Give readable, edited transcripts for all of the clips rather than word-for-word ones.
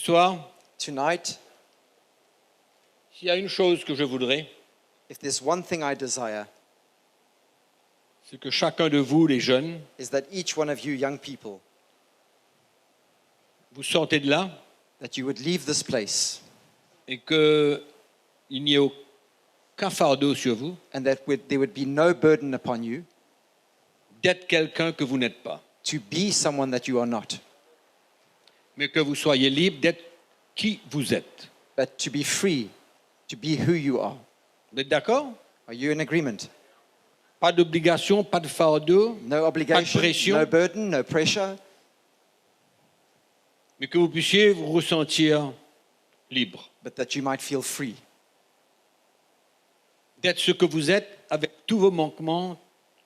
soir, Tonight, s'il y a une chose que je voudrais, if there's one thing I desire, c'est que chacun de vous, les jeunes, is that each one of you young people, vous sortez de là that you would leave this place et qu'il n'y ait aucun fardeau sur vous and that there would be no burden upon you d'être quelqu'un que vous n'êtes pas, to be someone that you are not, mais que vous soyez libre d'être qui vous êtes. but to be free, to be who you are. Vous êtes d'accord? Are you in agreement? Pas d'obligation, pas de fardeau, No obligation, pression. no burden, no pressure, mais que vous puissiez vous ressentir libre, but that you might feel free. d'être ce que vous êtes avec tous vos manquements,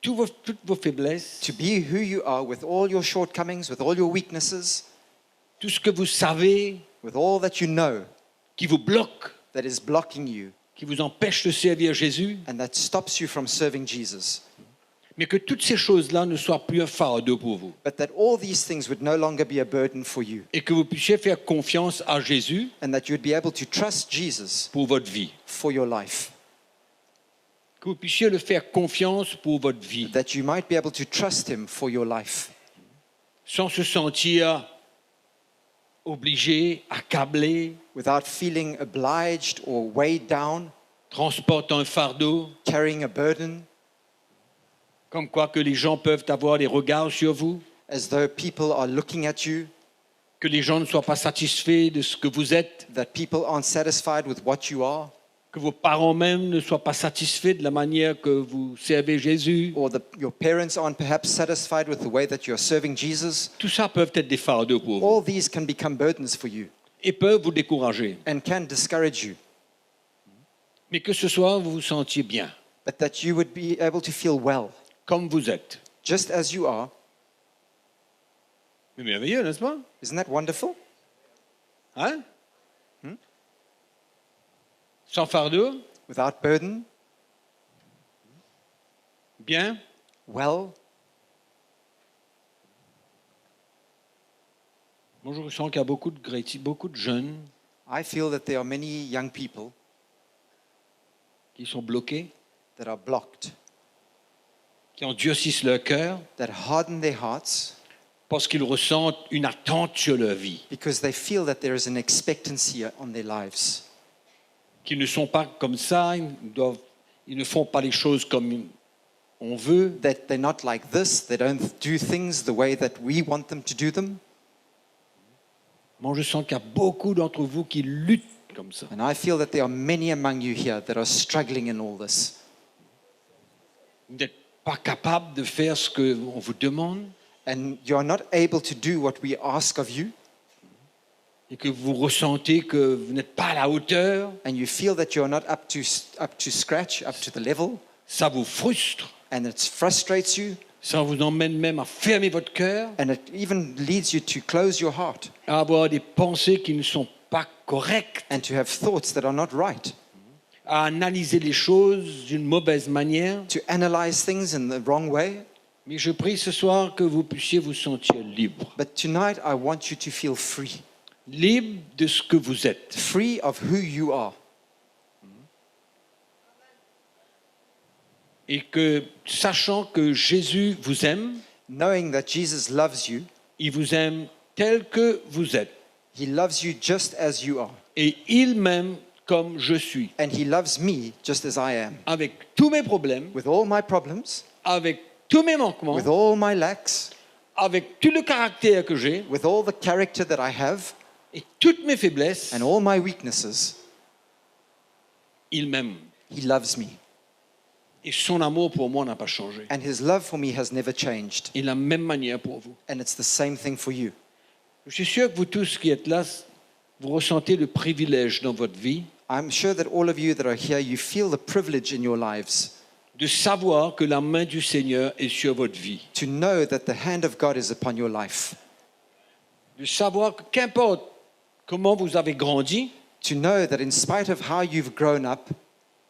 toutes vos faiblesses, To be who you are with all your shortcomings, with all your weaknesses, tout ce que vous savez with all that you know qui vous bloque, that is blocking you qui vous empêche de servir Jésus, and that stops you from serving Jesus. mais que toutes ces choses-là ne soient plus un fardeau pour vous. But that all these things would no longer be a burden for you Et que vous puissiez faire confiance à Jésus and that you would be able to trust Jesus pour votre vie. for your life. Que vous puissiez le faire confiance pour votre vie, That you might be able to trust Him for your life sans se sentir obligé, accablé, without feeling obliged or weighed down, transportant un fardeau, carrying a burden, comme quoi que les gens peuvent avoir des regards sur vous, as though people are looking at you, que les gens ne soient pas satisfaits de ce que vous êtes, that people aren't satisfied with what you are, que vos parents même ne soient pas satisfaits de la manière que vous servez Jésus. or that your parents aren't perhaps satisfied with the way that you're serving Jesus. Tout ça peuvent être des fardeaux pour vous All these can become burdens for you et peuvent vous décourager. and can discourage you, Mais que ce soir, vous vous sentiez bien, but that you would be able to feel well, comme vous êtes. just as you are. C'est merveilleux, n'est-ce pas? Isn't that wonderful? Hein? Sans fardeau, Without burden, bien. well. Moi, je ressens qu'il y a beaucoup de jeunes I feel that there are many young people qui sont bloqués, that are blocked, qui endurcissent leur cœur that harden their hearts parce qu'ils ressentent une attente sur leur vie, because they feel that there is an expectancy on their lives, qu'ils ne sont pas comme ça, ils ne font pas les choses comme on veut, that they're not like this, they don't do things the way that we want them to do them. Moi, je sens qu'il y a beaucoup d'entre vous qui luttent comme ça. And I feel that there are many among you here that are struggling in all this. Vous n'êtes pas capable de faire ce qu'on vous demande And you are not able to do what we ask of you, et que vous ressentez que vous n'êtes pas à la hauteur. and you feel that you are not up to scratch, up to the level, Ça vous frustre. and it frustrates you, Ça vous emmène même à fermer votre cœur, and it even leads you to close your heart à avoir des pensées qui ne sont pas correctes, and to have thoughts that are not right, à analyser les choses d'une mauvaise manière. to analyze things in the wrong way. Mais je prie ce soir que vous puissiez vous sentir libre. But tonight I want you to feel free, Libre de ce que vous êtes. free of who you are, Et que, sachant que Jésus vous aime, knowing that Jesus loves you. il vous aime tel que vous êtes. He loves you just as you are, Et il m'aime comme je suis. and He loves me just as I am, Avec tous mes problèmes, with all my problems, avec tous mes manquements, with all my lacks, avec tout le caractère que j'ai with all the character that I have, et toutes mes faiblesses, and all my weaknesses. il m'aime. He loves me, Et son amour pour moi n'a pas changé. and His love for me has never changed, Et la même manière pour vous. and it's the same thing for you. Je suis sûr que vous tous qui êtes là, vous ressentez le privilège dans votre vie I'm sure that all of you that are here, you feel the privilege in your lives de savoir que la main du Seigneur est sur votre vie. to know that the hand of God is upon your life, De savoir que qu'importe comment vous avez grandi, to know that in spite of how you've grown up,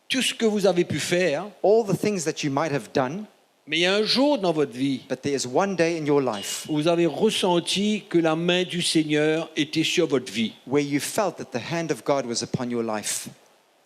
tout ce que vous avez pu faire, all the things that you might have done, Mais il y a un jour dans votre vie But there is one day in your life où vous avez ressenti que la main du Seigneur était sur votre vie. where you felt that the hand of God was upon your life.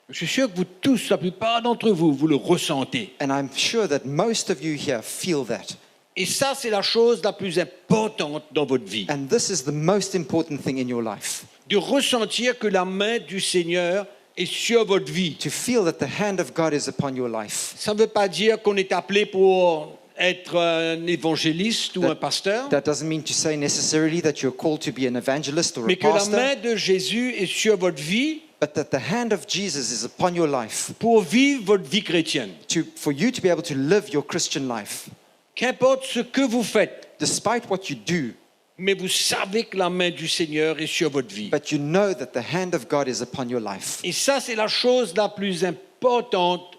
Je suis sûr que vous tous, la plupart d'entre vous, vous le ressentez. And I'm sure that most of you here feel that. Et ça, c'est la chose la plus importante dans votre vie. And this is the most important thing in your life. De ressentir que la main du Seigneur est sur votre vie. To feel that the hand of God is upon your life. Ça ne veut pas dire qu'on est appelé pour être un évangéliste ou un pasteur, That doesn't mean to say necessarily that you're called to be an evangelist or a mais que la pastor, main de Jésus est sur votre vie but that the hand of Jesus is upon your life pour vivre votre vie chrétienne. for you to be able to live your Christian life. Qu'importe ce que vous faites, Despite what you do, mais vous savez que la main du Seigneur est sur votre vie. but you know that the hand of God is upon your life. Et ça, c'est la chose la plus importante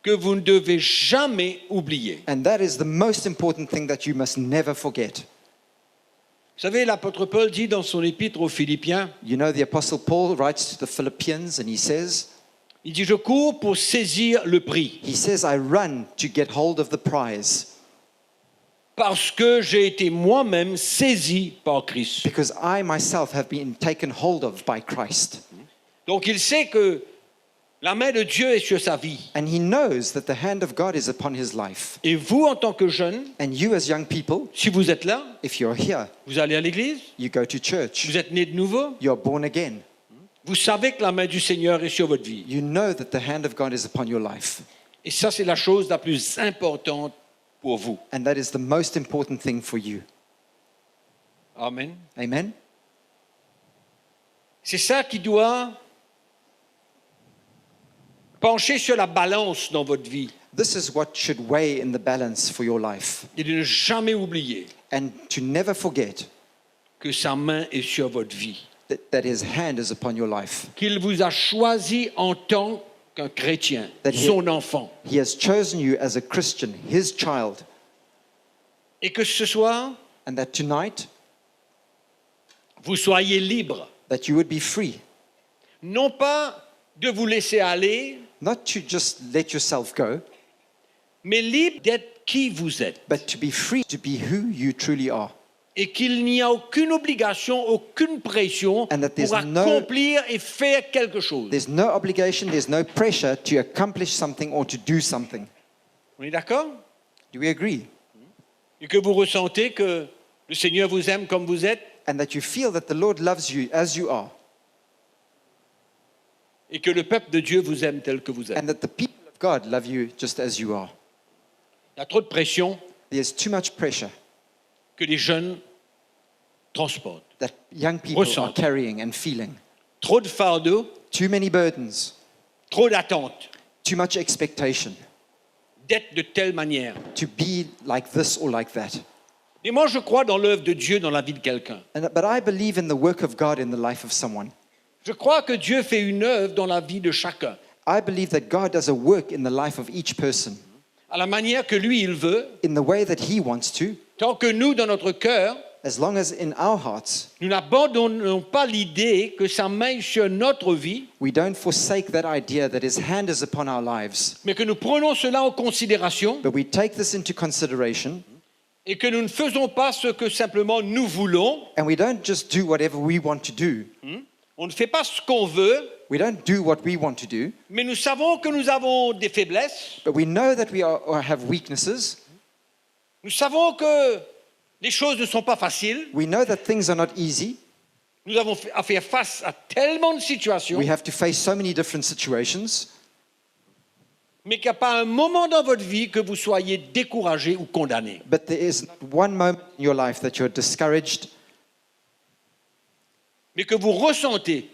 que vous ne devez jamais oublier. And that is the most important thing that you must never forget. Vous savez, l'apôtre Paul dit dans son épître aux Philippiens, You know, the Apostle Paul writes to the Philippians and he says, je cours pour saisir le prix, I run to get hold of the prize parce que j'ai été moi-même saisi par Christ. because I myself have been taken hold of by Christ. Donc il sait que la main de Dieu est sur sa vie. And he knows that the hand of God is upon his life. Et vous, en tant que jeunes, And you as young people, si vous êtes là, if you're here, vous allez à l'église, you go to church, vous êtes né de nouveau, you're born again. vous savez que la main du Seigneur est sur votre vie. You know that the hand of God is upon your life. Et ça, c'est la chose la plus importante pour vous. And that is the most important thing for you. Amen. Amen? C'est ça qui doit pencher sur la balance dans votre vie This is what should weigh in the balance for your life. et de ne jamais oublier And to never forget que sa main est sur votre vie. that his hand is upon your life. Qu'il vous a choisi en tant qu'un chrétien, That he- son enfant. He has chosen you as a Christian, his child. Et que ce soir, And that tonight, vous soyez libre. that you would be free. Non pas de vous laisser aller, Not to just let yourself go, mais libre d'être qui vous êtes. but to be free to be who you truly are. Et qu'il n'y a aucune obligation, aucune pression And that there's pour no- accomplir et faire quelque chose. There's no obligation, there's no pressure to accomplish something or to do something. On est d'accord? Do we agree? Et que vous ressentez que le Seigneur vous aime comme vous êtes And that you feel that the Lord loves you as you are. et que le peuple de Dieu vous aime tel que vous êtes. And that the people of God love you just as you are. Il y a trop de pression There's too much pressure que les jeunes transportent. that young people are Ressentent. carrying and feeling. Trop de fardeaux, Too many burdens, trop d'attentes, too much expectation d'être de telle manière. to be like this or like that. Et moi, je crois dans l'œuvre de Dieu dans la vie de quelqu'un. But I believe in the work of God in the life of someone. Je crois que Dieu fait une œuvre dans la vie de chacun, I believe that God does a work in the life of each person à la manière que lui, il veut, in the way that He wants to, tant que nous, dans notre cœur, as long as in our hearts nous n'abandonnons pas l'idée que sa main est sur notre vie, we don't forsake that idea that His hand is upon our lives, mais que nous prenons cela en considération but we take this into consideration et que nous ne faisons pas ce que simplement nous voulons. and we don't just do whatever we want to do. On ne fait pas ce qu'on veut, We don't do what we want to do, mais nous savons que nous avons des faiblesses. but we know that we or have weaknesses. Nous savons que les choses ne sont pas faciles. We know that things are not easy. Nous avons à faire face à tellement de situations, We have to face so many different situations, mais qu'il n'y a pas un moment dans votre vie que vous soyez découragé ou condamné. but there is not one moment in your life that you're discouraged, Mais que vous ressentez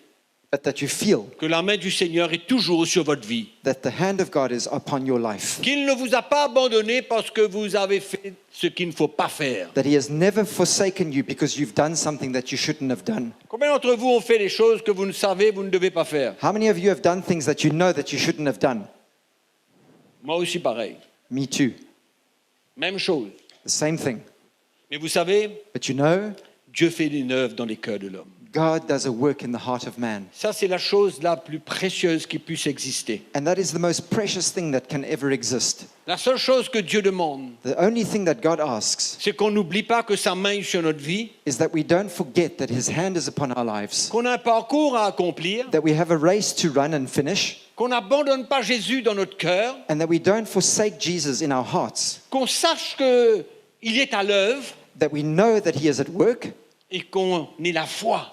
but that you feel que la main du Seigneur est toujours sur votre vie. that the hand of God is upon your life, Qu'il ne vous a pas abandonné parce que vous avez fait ce qu'il ne faut pas faire. that He has never forsaken you because you've done something that you shouldn't have done. Combien d'entre vous ont fait des choses que vous ne savez, vous ne devez pas faire? How many of you have done things that you know that you shouldn't have done? Moi aussi pareil. Me too. Même chose. The same thing. Mais vous savez, But you know, Dieu fait une œuvre dans les cœurs de l'homme. God does a work in the heart of man. Ça, c'est la chose la plus précieuse qui puisse exister. And that is the most precious thing that can ever exist. La seule chose que Dieu demande, The only thing that God asks c'est qu'on n'oublie pas que sa main est sur notre vie, is that we don't forget that his hand is upon our lives, qu'on a un parcours à accomplir, that we have a race to run and finish, qu'on n'abandonne pas Jésus dans notre cœur, and that we don't forsake Jesus in our hearts, qu'on sache qu'il est à l'œuvre that we know that he is at work, et qu'on ait la foi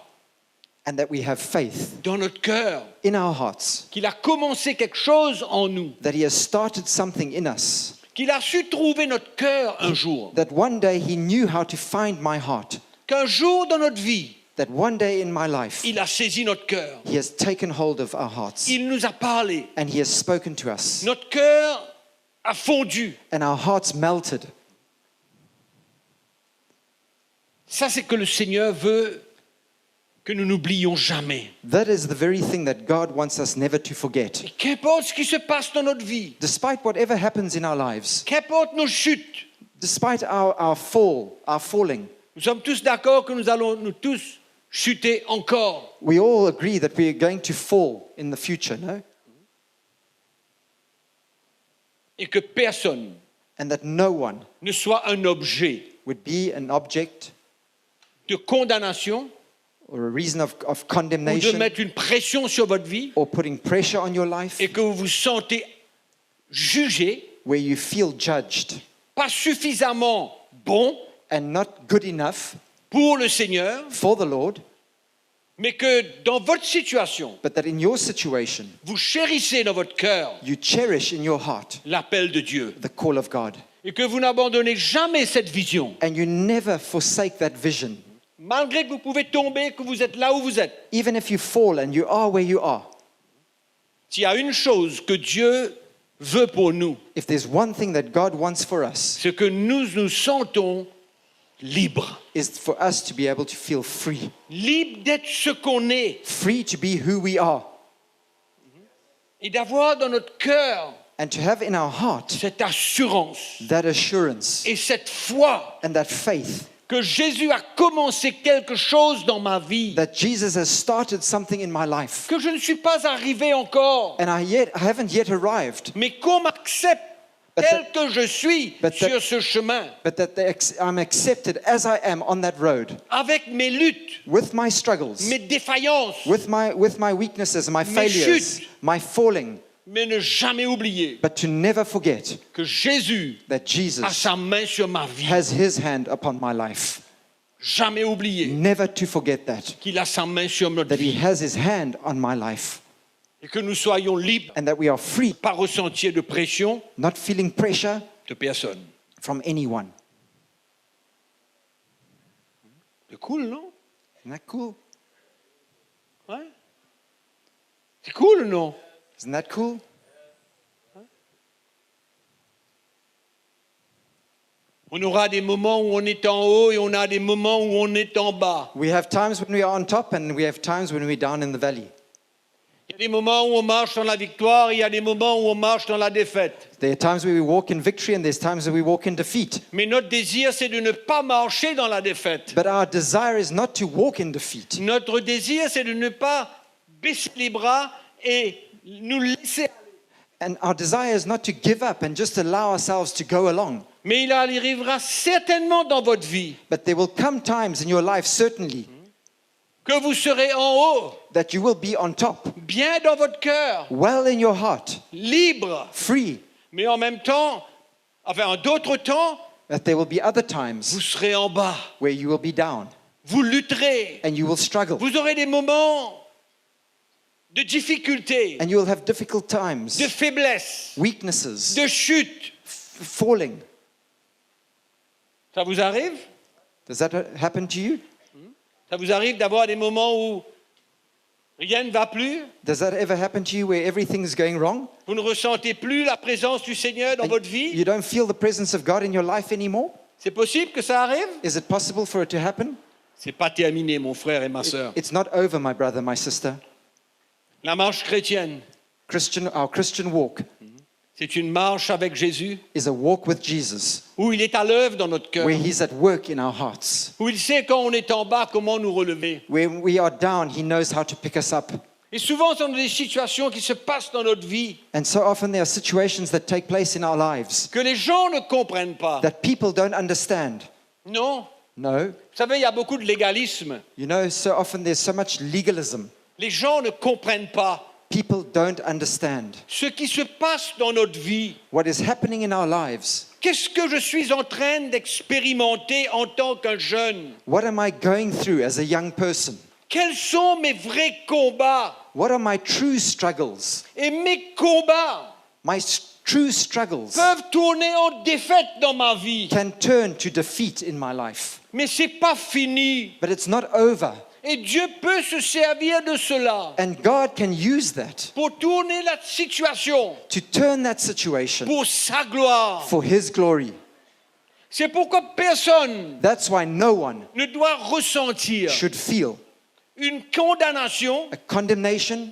and that we have faith dans notre cœur, in our hearts, qu'il a commencé quelque chose en nous, that he has started something in us, qu'il a su trouver notre cœur un jour, that one day he knew how to find my heart, qu'un jour dans notre vie, that one day in my life il a saisi notre cœur, he has taken hold of our hearts il nous a parlé, and he has spoken to us, notre cœur a fondu. and our hearts melted. Ça, c'est que le Seigneur veut que nous n'oublions jamais. That is the very thing that God wants us never to forget. Et qu'importe ce qui se passe dans notre vie, Despite whatever happens in our lives, qu'importe nos chutes, despite our fall, our falling, nous sommes tous d'accord que nous allons nous tous chuter encore. we all agree that we are going to fall in the future, no? Et que personne And that no one ne soit un objet would be an object de condamnation or a reason of ou de condemnation mettre une pression sur votre vie or putting pressure on your life et que vous vous sentez jugé, where you feel judged pas suffisamment bon and not good enough pour le Seigneur, for the Lord, mais que dans votre situation, but that in your situation vous chérissez dans votre cœur you cherish in your heart l'appel de Dieu the call of God et que vous n'abandonnez jamais cette vision. and you never forsake that vision. Malgré que vous pouvez tomber, que vous êtes là où vous êtes. Even if you fall and you are where you are, S'il y a une chose que Dieu veut pour nous, if there's one thing that God wants for us, c'est que nous nous sentons libres. is for us to be able to feel free. Libres d'être ce qu'on est Free to be who we are. et d'avoir dans notre cœur And to have in our heart cette assurance that assurance et cette foi and that faith que Jésus a commencé quelque chose dans ma vie, that Jesus has started something in my life. que je ne suis pas arrivé encore, And I haven't yet arrived, mais qu'on m'accepte But tel que je suis but that- sur ce chemin, but that I'm accepted as I am on that road, avec mes luttes, with my struggles, mes défaillances, with my weaknesses, my Mes failures, chutes. my falling, mais ne jamais oublier but to never forget que Jésus that a Jesus sa main sur ma vie. has his hand upon my life. Jamais oublier Never to forget that qu'il a sa main sur notre he vie has his hand on my life et que nous soyons libres, and that we are free, pas ressentir de pression not feeling pressure de personne. from anyone. C'est cool, non? Isn't that cool? Ouais. C'est cool, non? Isn't that cool? On aura des moments où on est en haut et on a des moments où on est en bas. We have times when we are on top and we have times when we're down in the valley. Il y a des moments où on marche dans la victoire, il y a des moments où on marche dans la défaite. There are times where we walk in victory and there's times where we walk in defeat. Mais notre désir, c'est de ne pas marcher dans la défaite. But our desire is not to walk in defeat. Notre désir, c'est de ne pas baisser les bras et nous laisser. And our desire is not to give up and just allow ourselves to go along. Mais il arrivera certainement dans votre vie But there will come times in your life, certainly, que vous serez en haut, that you will be on top, bien dans votre cœur, well in your heart, libre. free. Mais en même temps, enfin en d'autres temps, But there will be other vous times serez en bas. where you will be down Vous lutterez. and you will struggle. Vous aurez des moments de difficulté, And you will have difficult times, de faiblesse, weaknesses, de chute. falling. Ça vous arrive? Does that happen to you? Ça vous arrive d'avoir des moments où rien ne va plus? Does that ever happen to you where everything's going wrong? Vous ne ressentez plus la présence du Seigneur dans And votre vie? you don't feel the presence of God in your life anymore? C'est possible que ça arrive? Is it possible for it to happen? C'est pas terminé, mon frère et ma sœur. It's not over, my brother, my sister. La marche chrétienne, Our Christian walk, C'est une marche avec Jésus, is a walk with Jesus, où il est à l'œuvre dans notre cœur, where He's at work in our hearts. où il sait quand on est en bas comment nous relever. When we are down, He knows how to pick us up. Et souvent, ce sont des situations qui se passent dans notre vie And so often there are situations that take place in our lives que les gens ne comprennent pas. that people don't understand. Non. No. Vous savez, il y a beaucoup de légalisme. You know, so often there's so much legalism. Les gens ne comprennent pas People don't understand ce qui se passe dans notre vie. what is happening in our lives. Qu'est-ce que je suis en train d'expérimenter en tant qu'un jeune? What am I going through as a young person? Quels sont mes vrais combats? What are my true struggles? Et mes combats True struggles peuvent tourner en défaite dans ma vie. can turn to defeat in my life. Mais c'est pas fini. But it's not over. Et Dieu peut se servir de cela And God can use that pour tourner la situation to turn that situation pour sa gloire. for His glory. C'est pourquoi personne That's why no one ne doit ressentir should feel une condamnation, a condemnation,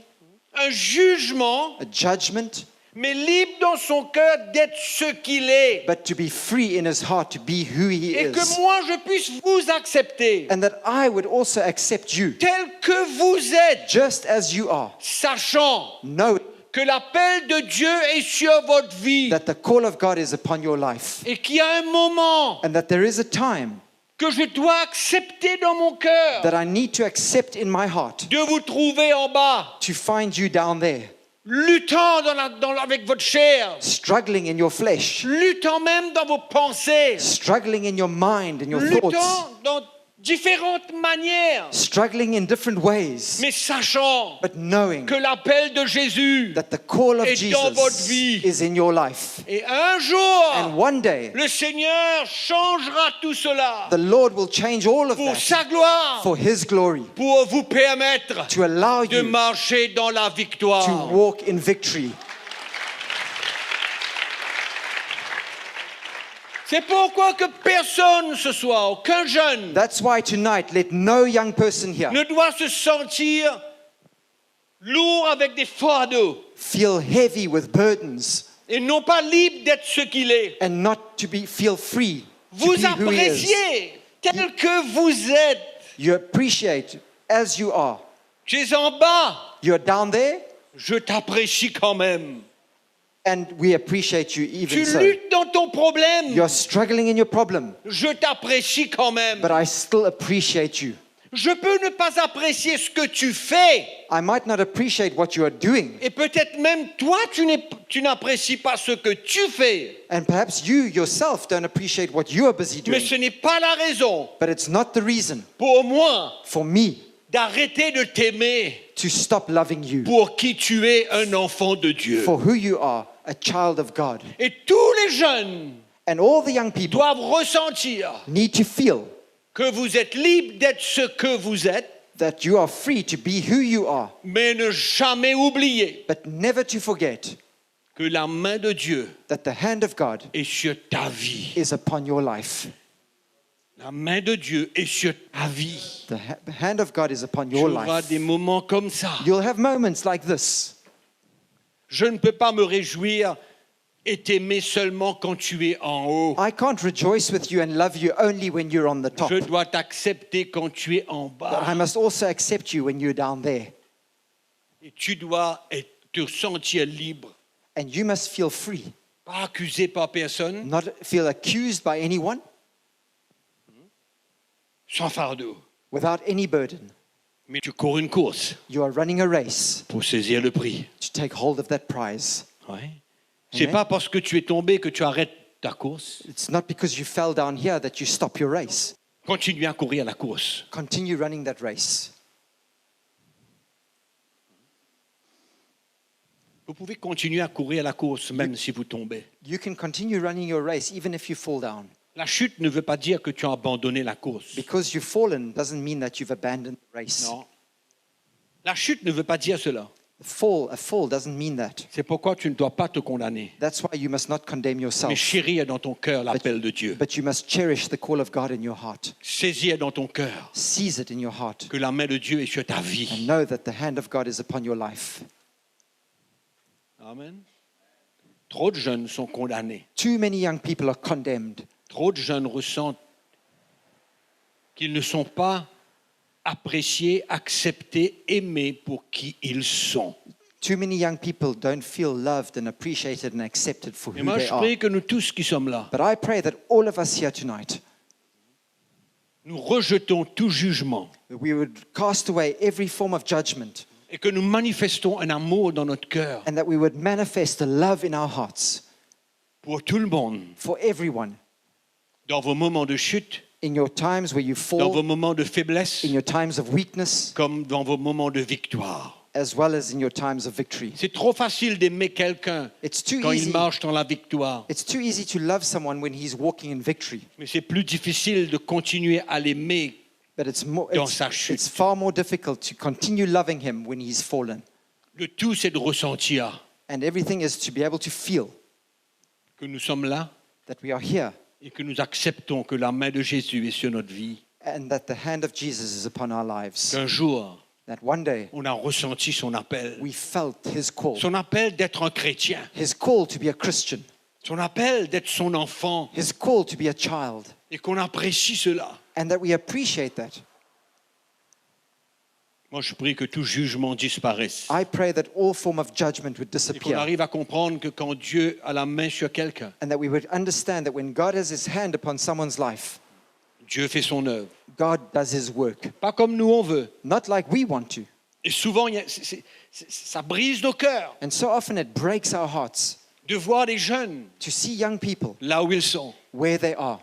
un jugement, a judgment, mais libre dans son cœur d'être ce qu'il est. but to be free in his heart to be who He Et que is. moi, je puisse vous accepter And that I would also accept you tel que vous êtes, just as you are, sachant knowing que l'appel de Dieu est sur votre vie that the call of God is upon your life et qu'il y a un moment and that there is a time que je dois accepter dans mon cœur that I need to accept in my heart de vous trouver en bas, to find you down there, luttant avec votre chair, struggling in your flesh, luttant même dans vos pensées, struggling in your mind and your thoughts, luttant dans différentes manières, struggling in different ways, mais sachant but knowing que l'appel de Jésus that the call of est dans votre Jesus vie. is in your life. Et un And jour, one day, le Seigneur changera tout cela the Lord will change all of pour that sa gloire, for His glory, pour vous permettre to allow de you marcher dans la to victoire. walk in victory. C'est pourquoi que personne ce soir, aucun jeune, That's why tonight, let no young person here ne doit se sentir lourd avec des fardeaux feel heavy with burdens et non pas libre d'être ce qu'il est. and not to feel free to Vous be who He is. appréciez tel que vous êtes. You appreciate as you are. Tu es en bas, You're down there, je t'apprécie quand même. and we appreciate you even Tu so. luttes dans ton problème, You're struggling in your problem, je t'apprécie quand même. but I still appreciate you. Je peux ne pas apprécier ce que tu fais. I might not appreciate what you are doing, Et peut-être même toi, tu n'apprécies pas ce que tu fais. and perhaps you yourself don't appreciate what you are busy Mais doing, ce n'est pas la raison but it's not the reason pour moi for me d'arrêter de t'aimer to stop loving you pour qui tu es, un enfant de Dieu. for who you are, a child of God. Et tous les jeunes And all the young people doivent ressentir need to feel que vous êtes libre d'être ce que vous êtes, that you are free to be who you are, mais ne jamais oublier but never to forget que la main de Dieu that the hand of God est sur ta vie. is upon your life. La main de Dieu est sur ta vie. The hand of God is upon Tu your auras life. des moments comme ça. You'll have moments like this. Je ne peux pas me réjouir et t'aimer seulement quand tu es en haut. I can't rejoice with you and love you only when you're on the top. Je dois t'accepter quand tu es en But I bas. must also accept you when you're down there. Et tu dois te sentir libre, And you must feel free, pas accusé par personne, not feel accused by anyone, sans fardeau. without any burden. Mais tu cours une course You are running a race pour saisir le prix. to take hold of that prize. Ouais. C'est Amen. pas parce que tu es tombé que tu arrêtes ta course. It's not because you fell down here that you stop your race. Continue à courir la course. Continue running that race. Vous pouvez continuer à courir la course même si vous tombez. You can continue running your race even if you fall down. La chute ne veut pas dire que tu as abandonné la course. Because you've fallen doesn't mean that you've abandoned the race. Non. La chute ne veut pas dire cela. A fall doesn't mean that. C'est pourquoi tu ne dois pas te condamner. That's why you must not condemn Mais yourself. chérir dans ton cœur l'appel de Dieu. But you must cherish the call of God in your heart. Saisir dans ton cœur Seize it in your heart. que la main de Dieu est sur ta And vie. know that the hand of God is upon your life. Amen. Trop de jeunes sont condamnés. Too many young people are condemned. Trop de jeunes ressentent qu'ils ne sont pas appréciés, acceptés, aimés pour qui ils sont. Too many young people don't feel loved and appreciated and accepted for Et who moi, they je are. prie que nous tous qui sommes là, But I pray that all of us here tonight, nous rejetons tout jugement that we would cast away every form of judgment et que nous manifestons un amour dans notre cœur and that we would manifest a love in our hearts pour tout le monde, for everyone. dans vos moments de chute, In your times where you dans vos fall, moments de faiblesse, in your times of weakness, comme dans vos moments de victoire. as well as in your times of victory. C'est trop facile d'aimer quelqu'un It's too quand il easy. marche dans la victoire, It's too easy to love someone when he's walking in victory, mais c'est plus difficile de continuer à l'aimer. but Dans sa chute. it's far more difficult to continue loving him when he's fallen. Le tout, c'est de ressentir And everything is to be able to feel que nous sommes là that we are here et que nous acceptons que la main de Jésus est sur notre vie. and that the hand of Jesus is upon our lives. Qu'un jour, That one day on a ressenti son appel. we felt his call. Son appel d'être un chrétien. His call to be a Christian. Son appel d'être son enfant. His call to be a child. Et qu'on apprécie cela. And that we appreciate that. Moi, je prie que tout jugement disparaisse. I pray that all form of judgment would Et qu'on disappear. arrive à comprendre que quand Dieu a la main sur quelqu'un, And that we would understand that when God has his hand upon someone's life, Dieu fait son œuvre. God does his work. Pas comme nous on veut. Not like we want to. Et souvent, ça brise nos cœurs And so often it breaks our hearts de voir les jeunes to see young people là où ils sont. where they are.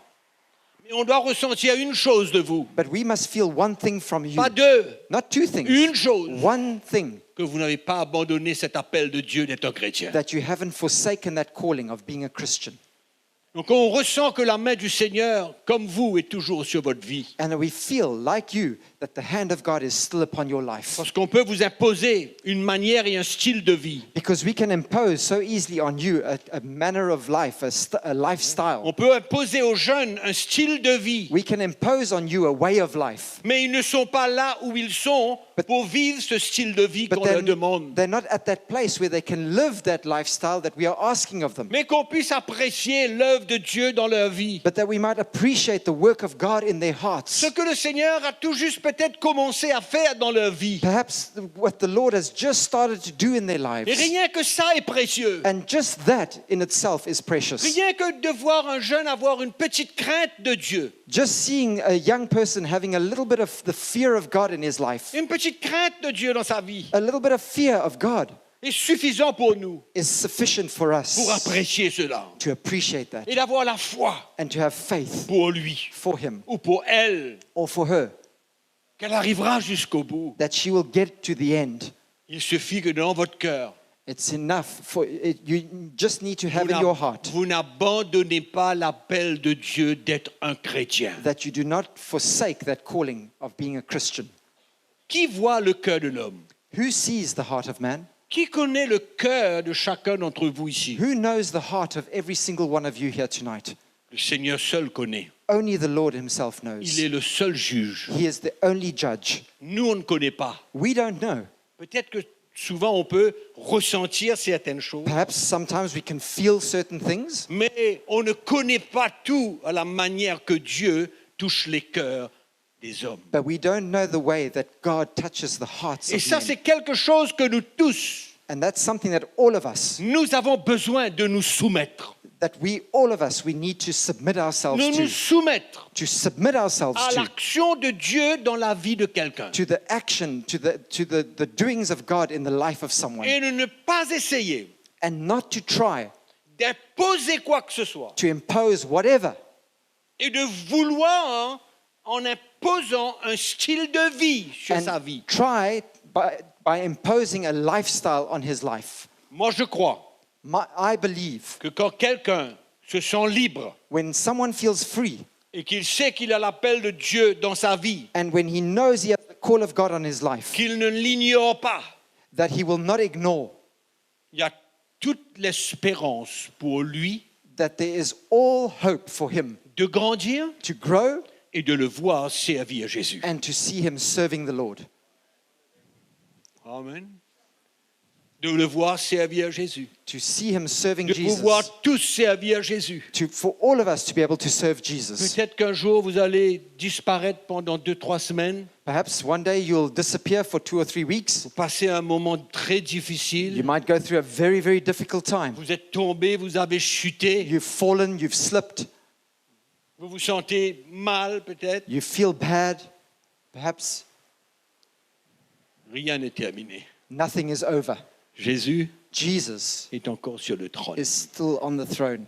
Mais on doit ressentir une chose de vous. But we must feel one thing from you. Pas deux. Not two things. Une chose. One thing. Que vous n'avez pas abandonné cet appel de Dieu d'être un chrétien. That you haven't forsaken that calling of being a Christian. Donc on ressent que la main du Seigneur, comme vous, est toujours sur votre vie. And we feel, like you, that the hand of God is still upon your life. Parce qu'on peut vous imposer une manière et un style de vie. Because we can impose so easily on you a manner of life, a lifestyle. On peut imposer aux jeunes un style de vie. We can impose on you a way of life. Mais ils ne sont pas là où ils sont pour vivre ce style de vie qu'on leur demande. they're not at that place where they can live that lifestyle that we are asking of them. Mais qu'on puisse apprécier l'œuvre de Dieu dans leur vie. But that we might appreciate the work of God in their hearts. Ce que le Seigneur a tout juste peut-être commencé à faire dans leur vie. Perhaps what the Lord has just started to do in their Et lives. rien que ça est précieux. And just that in itself is precious. Rien que de voir un jeune avoir une petite crainte de Dieu. Just seeing a young person having a little bit of the fear of God in his life, Une petite crainte de Dieu dans sa vie a little bit of fear of God, est suffisant pour nous, is sufficient for us pour apprécier cela. to appreciate that Et d'avoir la foi and to have faith pour lui for him ou pour elle, or for her, qu'elle arrivera jusqu'au bout. that she will get to the end. Il suffit que dans votre cœur, It's enough for it, you just need to have in your heart vous n'abandonnez pas l'appel de Dieu d'être un chrétien. that you do not forsake that calling of being a Christian. Qui voit le cœur de l'homme? Who sees the heart of man? Qui connaît le cœur de chacun d'entre vous ici? Who knows the heart of every single one of you here tonight? Le Seigneur seul connaît. Only the Lord himself Il knows. est le seul juge. He is the only judge. Nous, on ne connaît pas. We don't know. Peut-être que souvent on peut ressentir certaines choses, Perhaps sometimes we can feel certain things, mais on ne connaît pas tout à la manière que Dieu touche les cœurs des hommes. but we don't know the way that God touches the hearts Et of ça, men. c'est quelque chose que nous tous, And that's something that all of us, nous avons besoin de nous soumettre. we need to submit ourselves Nous nous soumettre to submit ourselves à l'action de Dieu dans la vie de quelqu'un. to the action, to the doings of God in the life of someone, Et de ne pas essayer and not to try d'imposer quoi que ce soit. to impose whatever, Et de vouloir, en imposant un style de vie sur sa and vie. try by imposing a lifestyle on his life. Moi, je crois I believe que quand quelqu'un se sent libre when someone feels free et qu'il sait qu'il a l'appel de Dieu dans sa vie, and when he knows he has the call of God on his life, qu'il ne l'ignore pas, that he will not ignore, il y a toute l'espérance pour lui that there is all hope for him de grandir to grow et de le voir servir Jésus. and to see him serving the Lord. Amen. de le voir servir Jésus, to see him serving de Jesus, pouvoir tous servir Jésus. for all of us to be able to serve Jesus. Peut-être qu'un jour, vous allez disparaître pendant 2-3 semaines, Perhaps one day you'll disappear for 2 or 3 weeks. vous passez un moment très You difficile, might go through a very, very difficult time. vous êtes tombé, vous avez chuté, You've fallen, you've slipped, vous vous sentez mal peut-être. you feel bad. Perhaps Rien n'est terminé. nothing is over. Jésus Jesus est encore sur le trône. is still on the throne.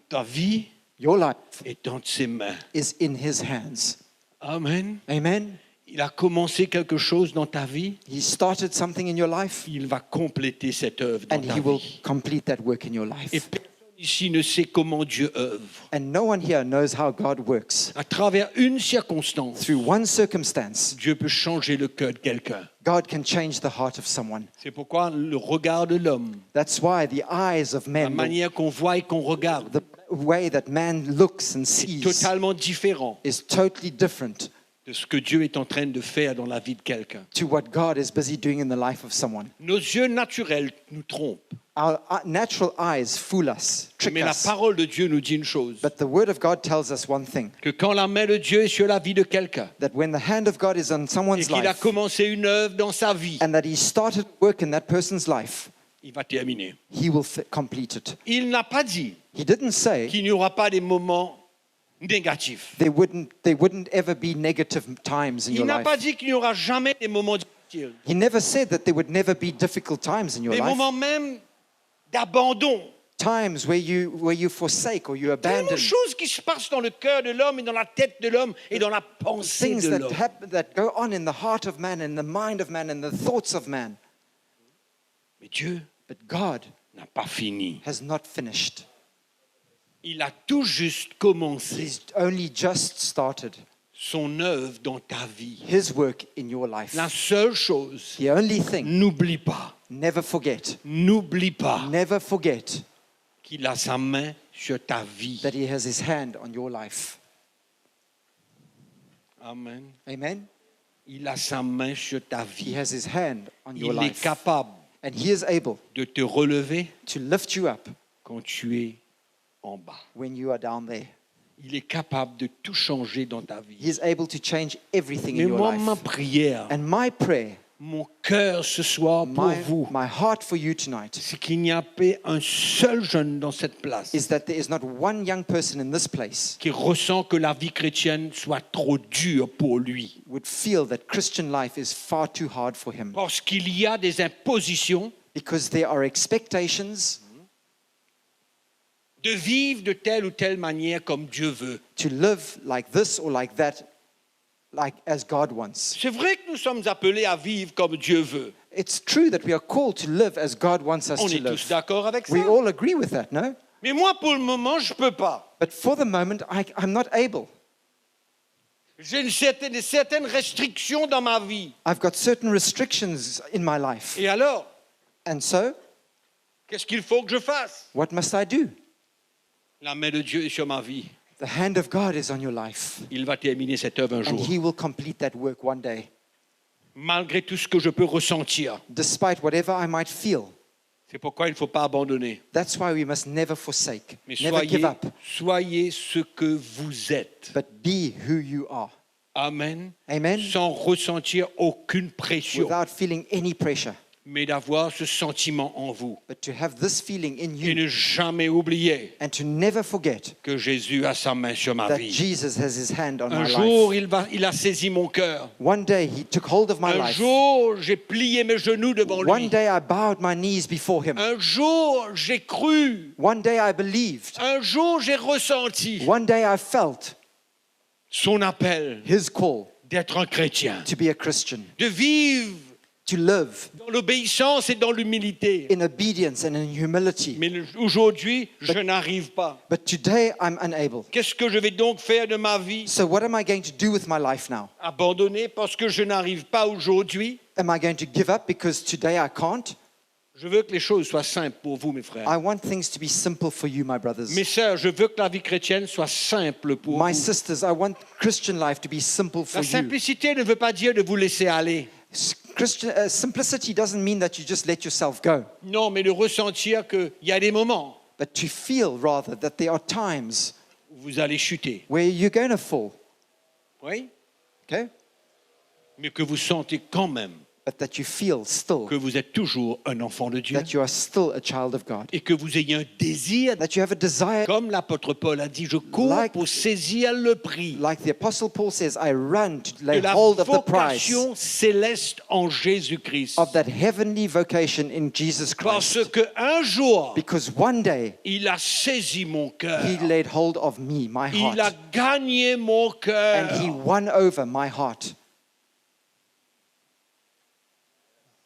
Ta vie Your life est entre ses mains. is in his hands. Amen. Amen. Il a commencé quelque chose dans ta vie. He started something in your life, Il va compléter cette œuvre dans and ta he will vie. complete that work in your Et life. personne ici ne sait comment Dieu œuvre. And no one here knows how God works. À travers une circonstance, Through one circumstance, Dieu peut changer le cœur de quelqu'un. God can change the heart of someone. C'est pourquoi le regard de l'homme, That's why the eyes of la men, manière qu'on voit et qu'on regarde, the way that man looks and est sees, totalement différent is totally different de ce que Dieu est en train de faire dans la vie de quelqu'un. to what God is busy doing in the life of someone. Nos yeux naturels nous trompent, Our natural eyes fool us, trick mais la us. parole de Dieu nous dit une chose, But the word of God tells us one thing, que quand la main de Dieu est sur la vie de quelqu'un, that when the hand of God is on et someone's qu'il a life, commencé une œuvre dans sa vie, and that he started work in that person's life, il va terminer. he will complete it. Il n'a pas dit He didn't say qu'il n'y aura pas des moments négatifs. there wouldn't ever be negative times in Il your n'a pas life. dit qu'il n'y aura jamais des moments difficiles. He never said that there would never be difficult times in your Des life. moments même d'abandon. Times where you forsake or you Tellement abandon. de choses qui se passent dans le cœur de l'homme et dans la tête de l'homme et dans la pensée Things de that l'homme. happen, that go on in the heart of man, in the mind of man, in the thoughts of man. Mais Dieu But God n'a pas fini. has not finished. Il a tout juste commencé He's only just started son œuvre dans ta vie. his work in your life. La seule chose, The only thing, n'oublie pas, never forget, n'oublie pas forget qu'il a sa main sur ta vie. that he has his hand on your life. Amen. Amen. Il a sa main sur ta He vie. has his hand on your Il est life. capable And he is able de te relever to lift you up quand tu es en bas. when you are down there. Il est capable de tout changer dans ta vie. He is able to change everything Mais in your moi, ma life. prière, And my prayer, mon cœur ce soir pour vous, my heart for you tonight c'est qu'il n'y a pas un seul jeune dans cette place is that there is not one young person in this place qui ressent que la vie chrétienne soit trop dure pour lui. would feel that Christian life is far too hard for him. Parce qu'il y a des impositions Because there are expectations de vivre de telle ou telle manière comme Dieu veut. to live like this or like that, like as God wants. C'est vrai que nous sommes appelés à vivre comme Dieu veut. It's true that we are called to live as God wants us On to est tous live. d'accord avec ça. We all agree with that, no? Mais moi, pour le moment, je ne peux pas. But for the moment, I'm not able. J'ai certaines restrictions dans ma vie. I've got certain restrictions in my life. Et alors, And so, qu'est-ce qu'il faut que je fasse? what must I do? La main de Dieu est sur ma vie. The hand of God is on your life. Il va terminer cette œuvre un And jour. He will complete that work one day. Malgré tout ce que je peux ressentir. Despite whatever I might feel. C'est pourquoi il ne faut pas abandonner. That's why we must never forsake, Mais never give up, soyez ce que vous êtes. but be who you are. Amen. Amen? Sans ressentir aucune pression, Without feeling any pressure, mais d'avoir ce sentiment en vous. but to have this feeling in Et you ne jamais oublier and to never forget que Jésus a sa main sur ma that vie. Jesus has his hand on Un my jour, life. il a saisi mon cœur. One day he took hold of my Un life. jour, j'ai plié mes genoux devant One lui. day I bowed my knees before him. Un jour, j'ai cru. One day I believed. Un jour, j'ai ressenti One day I felt son appel his call d'être un chrétien, to be a Christian, de vivre to live dans l'obéissance et dans l'humilité. in obedience and in humility. Mais aujourd'hui, je n'arrive pas. But today I'm unable. Qu'est-ce que je vais donc faire de ma vie? So what am I going to do with my life now? Abandonner parce que je n'arrive pas aujourd'hui? Am I going to give up because today I can't? Je veux que les choses soient simples pour vous, mes frères. I want things to be simple for you, my brothers. Mes sœurs, je veux que la vie chrétienne soit simple pour My vous. sisters, I want Christian life to be simple for La you. simplicité ne veut pas dire de vous laisser aller. Simplicity doesn't mean that you just let yourself go, Non, mais de ressentir qu'il y a des moments but to feel rather that there are times où vous allez chuter. where you're going to fall, Oui. okay? Mais que vous sentez quand même But that you feel still que vous êtes toujours un enfant de Dieu that you are still a child of God, et que vous ayez un désir, that you have a desire, comme l'apôtre Paul a dit, je cours Like- pour saisir le prix like the Apostle Paul says, I run to de lay la hold of the prize vocation céleste en Jésus-Christ. of that heavenly vocation in Jesus Parce Christ. qu'un jour, Because one day il a saisi mon cœur. he laid hold of me, my Il a heart, gagné mon cœur. and he won over my heart.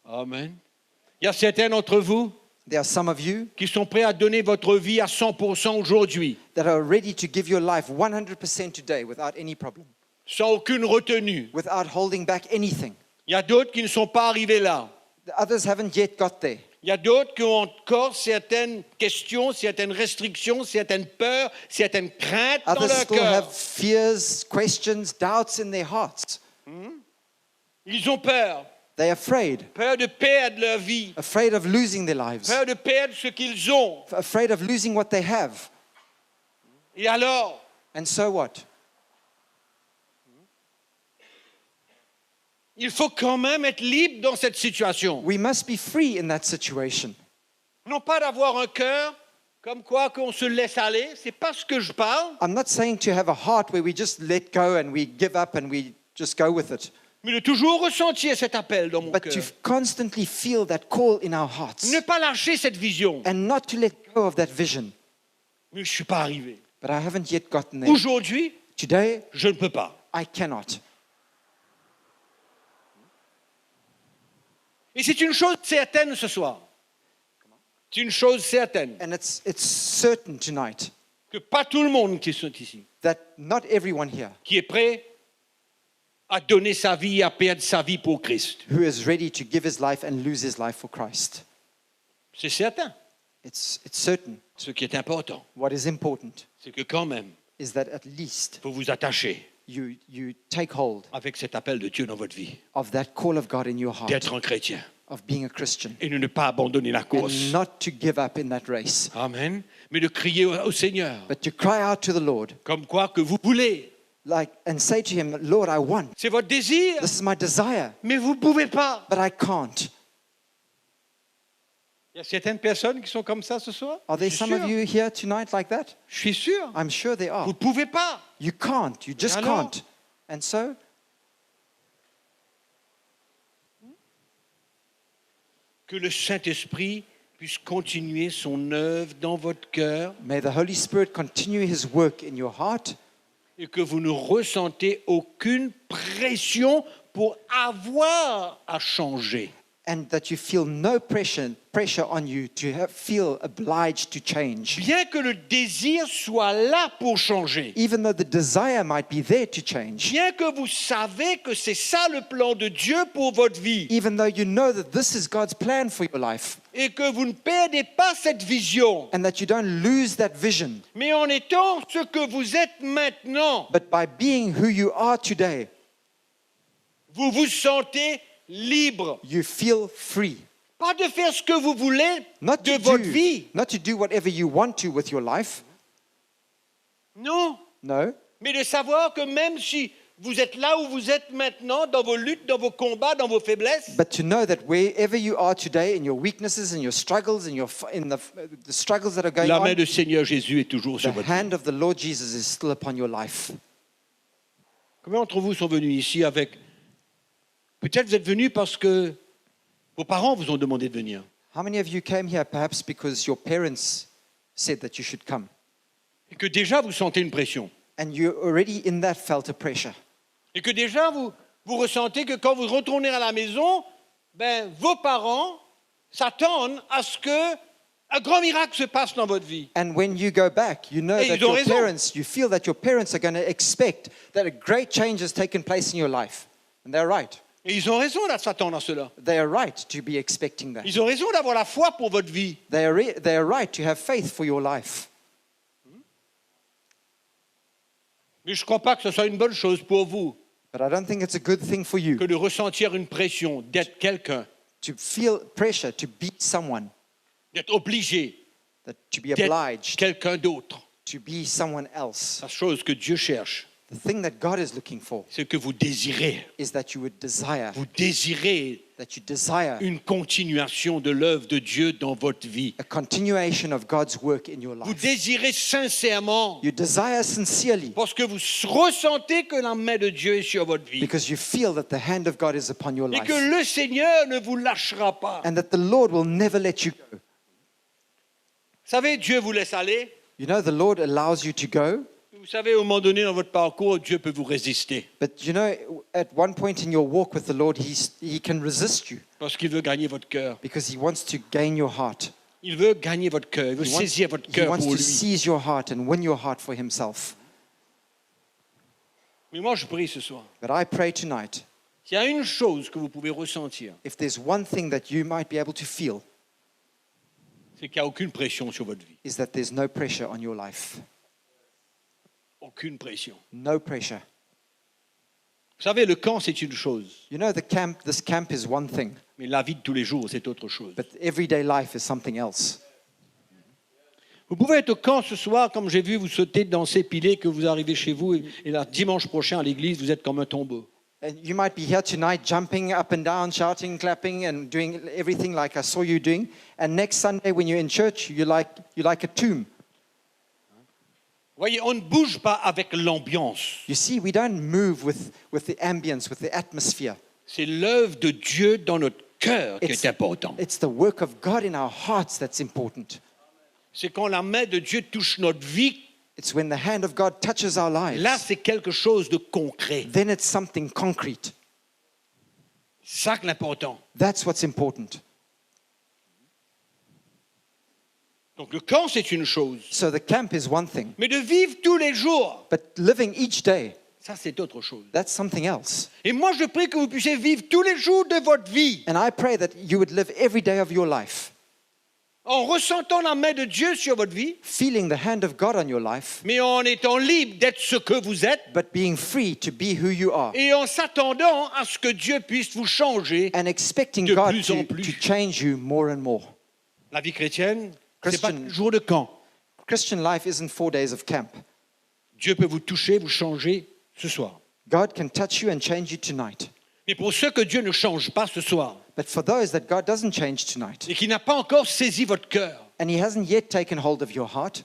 Amen. Il y a certains d'entre vous There are some of you qui sont prêts à donner votre vie à 100% aujourd'hui, that are ready to give your life 100% today without any problem, sans aucune retenue. without holding back anything. Il y a d'autres qui ne sont pas arrivés là. The others haven't yet got there. Il y a d'autres qui ont encore certaines questions, certaines restrictions, certaines peurs, certaines craintes dans Others leur still cœur. have fears, questions, doubts in their hearts. Ils ont peur. They're afraid, Peur de perdre leur vie. afraid of losing their lives, Peur de perdre ce qu'ils ont. afraid of losing what they have. Et alors, And so what? il faut quand même être libre dans cette situation. We must be free in that situation. Non pas d'avoir un cœur comme quoi qu'on se laisse aller, c'est pas ce que je parle, I'm not saying to have a heart where we just let go and we give up and we just go with it, mais de toujours ressentir cet appel dans mon but cœur. to constantly feel that call in our hearts Ne pas lâcher cette vision. and not to let go of that vision. Mais je suis pas arrivé. But I haven't yet gotten there. Aujourd'hui, Today, je ne peux pas. I cannot. Et c'est une chose certaine ce soir. C'est une chose certaine And it's certain tonight que pas tout le monde qui est ici, that not everyone here qui est prêt à donner sa vie, à perdre sa vie pour Christ. who is ready to give his life and lose his life for Christ. C'est certain. It's certain. Ce qui est important, What is important c'est que quand même, is that at least vous vous attachez you take hold avec cet appel de Dieu dans votre vie, of that call of God in your heart, d'être un chrétien of being a Christian, et de ne pas abandonner la and course. not to give up in that race, Amen. Mais de crier au Seigneur, but to cry out to the Lord, comme quoi que vous voulez. and say to him, Lord, I want. C'est votre désir, This is my desire, mais vous ne pouvez pas. but I can't. Il y a certaines personnes qui sont comme ça ce soir. Are there Je suis some of sûr. you here tonight like that? Je suis sûr. I'm sure there Vous are. ne pouvez pas. You can't. You just alors? can't. And so, Que le Saint-Esprit puisse continuer son œuvre dans votre cœur may the Holy Spirit continue his work in your heart, et que vous ne ressentez aucune pression pour avoir à changer. and that you feel no pressure on you to feel obliged to change. Bien que le désir soit là pour changer. Even though the desire might be there to change, Bien que vous savez que c'est ça le plan de Dieu pour votre vie even though you know that this is God's plan for your life, et que vous ne perdez pas cette vision, and that you don't lose that vision, mais en étant ce que vous êtes maintenant, but by being who you are today, vous vous sentez libre. you feel free. Pas de faire ce que vous voulez Not de to votre vie. not to do whatever you want to with your life, Non, no, mais de savoir que même si vous êtes là où vous êtes maintenant, dans vos luttes, dans vos combats, dans vos faiblesses, but to know that wherever you are today, in your weaknesses, in your struggles, in the struggles that are going la main on, du Seigneur Jésus est toujours the sur votre vie. hand of the Lord Jesus is still upon your life. Combien d'entre vous sont venus ici avec... Peut-être vous êtes venus parce que vos parents vous ont demandé de venir. How many of you came here perhaps because your parents said that you should come, Et que déjà vous sentez une pression. and you already in that felt a pressure, Et que déjà vous ressentez que quand vous retournez à la maison, ben, vos parents s'attendent à ce que un grand miracle se passe dans votre vie. and when you go back, you know Et that ils ont your raison. parents, you feel that your parents are going to expect that a great change has taken place in your life, and they're right. Et ils ont raison de s'attendre à cela. They are right to be expecting that. Ils ont raison d'avoir la foi pour votre vie. They are right to have faith for your life. Mais je ne crois pas que ce soit une bonne chose pour vous But I don't think it's a good thing for you que de ressentir une pression, d'être quelqu'un, to feel pressure to be someone, d'être obligé, to be d'être obliged quelqu'un d'autre. to be someone else. La chose que Dieu cherche, The thing that God is looking for c'est que vous désirez. is that you would desire, Vous désirez une continuation de l'œuvre de Dieu dans votre vie. a continuation of God's work in your Vous life. désirez sincèrement You desire sincerely parce que vous ressentez que la main de Dieu est sur votre vie because you feel that the hand of God is upon your et life que le Seigneur ne vous lâchera pas. and that the Lord will never let you go. Vous savez, Dieu vous laisse aller. You know, the Lord allows you to go, Vous savez, au moment donné dans votre parcours, Dieu peut vous résister but you know, at one point in your walk with the Lord, He can resist you parce qu'il veut gagner votre cœur. because He wants to gain your heart. Il veut gagner votre cœur. Il veut saisir votre He cœur wants pour to lui. seize your heart and win your heart for Himself. Mais moi, je prie ce soir. But I pray tonight, S'il y a une chose que vous pouvez ressentir, if there's one thing that you might be able to feel, c'est qu'il n'y a aucune pression sur votre vie. is that there's no pressure on your life. Aucune pression. No pressure. Vous savez, le camp, c'est une chose. You know, this camp is one thing, Mais la vie de tous les jours, c'est autre chose. but everyday life is something else. Vous pouvez être au camp ce soir, comme j'ai vu vous sauter, danser, piler, que vous arrivez chez vous, et là, dimanche prochain à l'église, vous êtes comme un tombeau. And you might be here tonight jumping up and down, shouting, clapping, and doing everything like I saw you doing. And next Sunday when you're in church, you're like a tomb. Voyez, on ne bouge pas avec l'ambiance. You see, we don't move with the ambience, with the atmosphere. C'est l'œuvre de Dieu dans notre cœur qui It's- est important. It's the work of God in our hearts that's important. C'est quand la main de Dieu touche notre vie, It's when the hand of God touches our lives. là, c'est quelque chose de concret. Then it's something concrete. C'est ça que l'important. That's what's important. Donc le camp, c'est une chose. So the camp is one thing, Mais de vivre tous les jours, but living each day, ça, c'est autre chose. that's something else. Et moi, je prie que vous puissiez vivre tous les jours de votre vie And I pray that you would live every day of your life, en ressentant la main de Dieu sur votre vie, feeling the hand of God on your life, mais en étant libre d'être ce que vous êtes but being free to be who you are, et en s'attendant à ce que Dieu puisse vous changer. and expecting De God plus en to plus. change you more and more. La vie chrétienne, c'est pas Christian- jour de camp. Christian life isn't 4 days of camp. Dieu peut vous toucher, vous changer ce soir. God can touch you and change you tonight. Mais pour ceux que Dieu ne change pas ce soir But for those that God doesn't change tonight, et qui n'a pas encore saisi votre cœur, and He hasn't yet taken hold of your heart,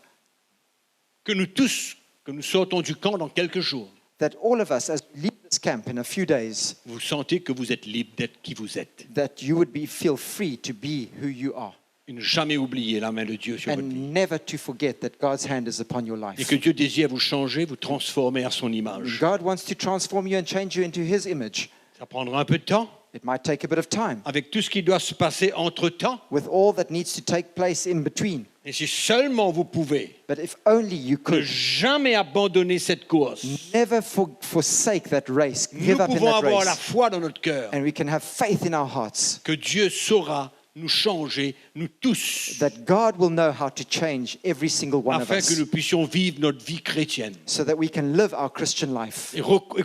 que nous tous, que nous sortons du camp dans quelques jours, that all of us, as we leave this camp in a few days, vous sentez que vous êtes libre d'être qui vous êtes. that you would feel free to be who you are, Et ne jamais oublier la main de Dieu sur votre vie. and never to forget that God's hand is upon your Et life. que Dieu désire vous changer, vous transformer à son image. God wants to transform you and change you into His image. Ça prendra un peu de temps, It might take a bit of time, avec tout ce qui doit se passer entre-temps. with all that needs to take place in between. Et si seulement vous pouvez But if only you ne could jamais abandonner cette course, never forsake that race, nous give up in pouvons that avoir la race, foi dans notre cœur and we can have faith in our hearts que Dieu saura nous changer, nous tous, that God will know how to change every single one of afin que us nous puissions vivre notre vie chrétienne so that we can live our Christian life et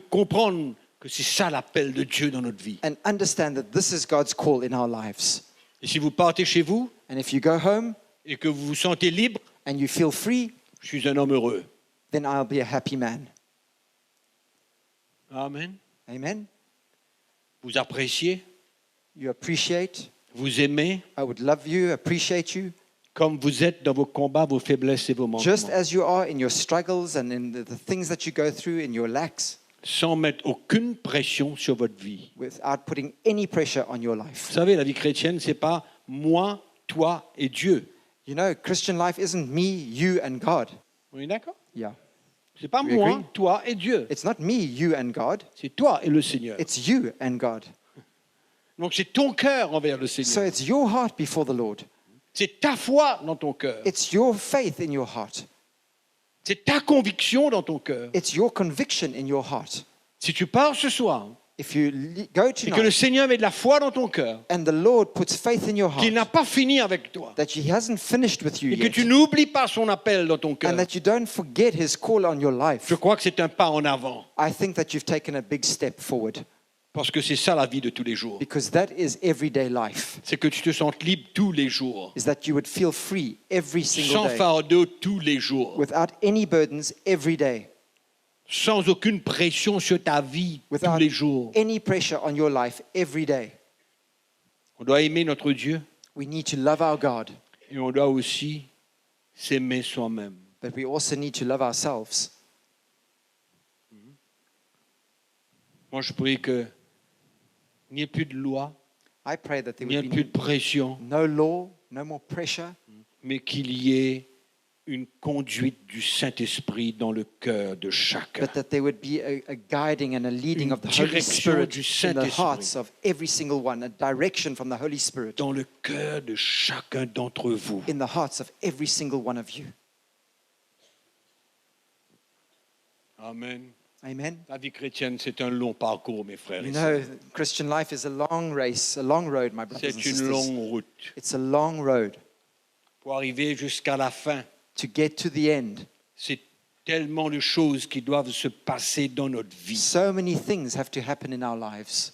comprendre que c'est ça l'appel de Dieu dans notre vie. and understand that this is God's call in our lives. Et si vous partez chez vous And if you go home et que vous vous sentez libre, and you feel free, je suis un homme heureux. then I'll be a happy man. Amen. Amen. Vous appréciez, You appreciate, vous aimez, I would love you, appreciate you, comme vous êtes dans vos combats, vos faiblesses et vos just manquements, as you are in your struggles and in the things that you go through, in your lacks, sans mettre aucune pression sur votre vie. without putting any pressure on your Vous life. savez, la vie chrétienne, c'est pas moi, toi et Dieu. You know, Christian life isn't me, you, and God. On est d'accord? Yeah. C'est pas We moi, agree. toi et Dieu. It's not me, you, and God. C'est toi et le Seigneur. It's you and God. Donc c'est ton cœur envers le So Seigneur. it's your heart before the Lord. C'est ta foi dans ton cœur. It's your faith in your heart. C'est ta conviction dans ton cœur. It's your conviction in your heart. Si tu pars ce soir if you go et que le tonight Seigneur met de la foi dans ton cœur, and the Lord puts faith in your qu'il n'a heart pas fini avec toi, that He hasn't finished with you et que yet, tu n'oublies pas son appel dans ton cœur, and that you don't forget His call on your life, je crois que c'est un pas en avant, I think that you've taken a big step forward, parce que c'est ça la vie de tous les jours. because that is everyday life, C'est que tu te sentes libre tous les jours, is that you would feel free every single sans day, fardeau tous les jours, without any burdens every day, sans aucune pression sur ta vie tous without les jours. any pressure on your life every day. On doit aimer notre Dieu We need to love our God, et on doit aussi s'aimer soi-même. but we also need to love ourselves. Moi, je prie qu'il n'y ait plus de loi, I pray that il there n'y ait would plus be de pression, no law, no more pressure, mais qu'il y ait une conduite du Saint-Esprit dans le cœur de chacun. but that there would be a guiding and a leading Une of the Holy direction Spirit du in the Saint-Esprit. hearts of every single one, a direction from the Holy Spirit Dans le cœur de chacun d'entre vous. in the hearts of every single one of you. Amen. Amen. La vie chrétienne, c'est un long parcours, mes frères You et know, sœurs. Christian life is a long race, a long road, my brothers and C'est une sisters. longue route It's a long road pour arriver jusqu'à la fin. to get to the end. C'est tellement de choses qui doivent se passer dans notre vie. So many things have to happen in our lives.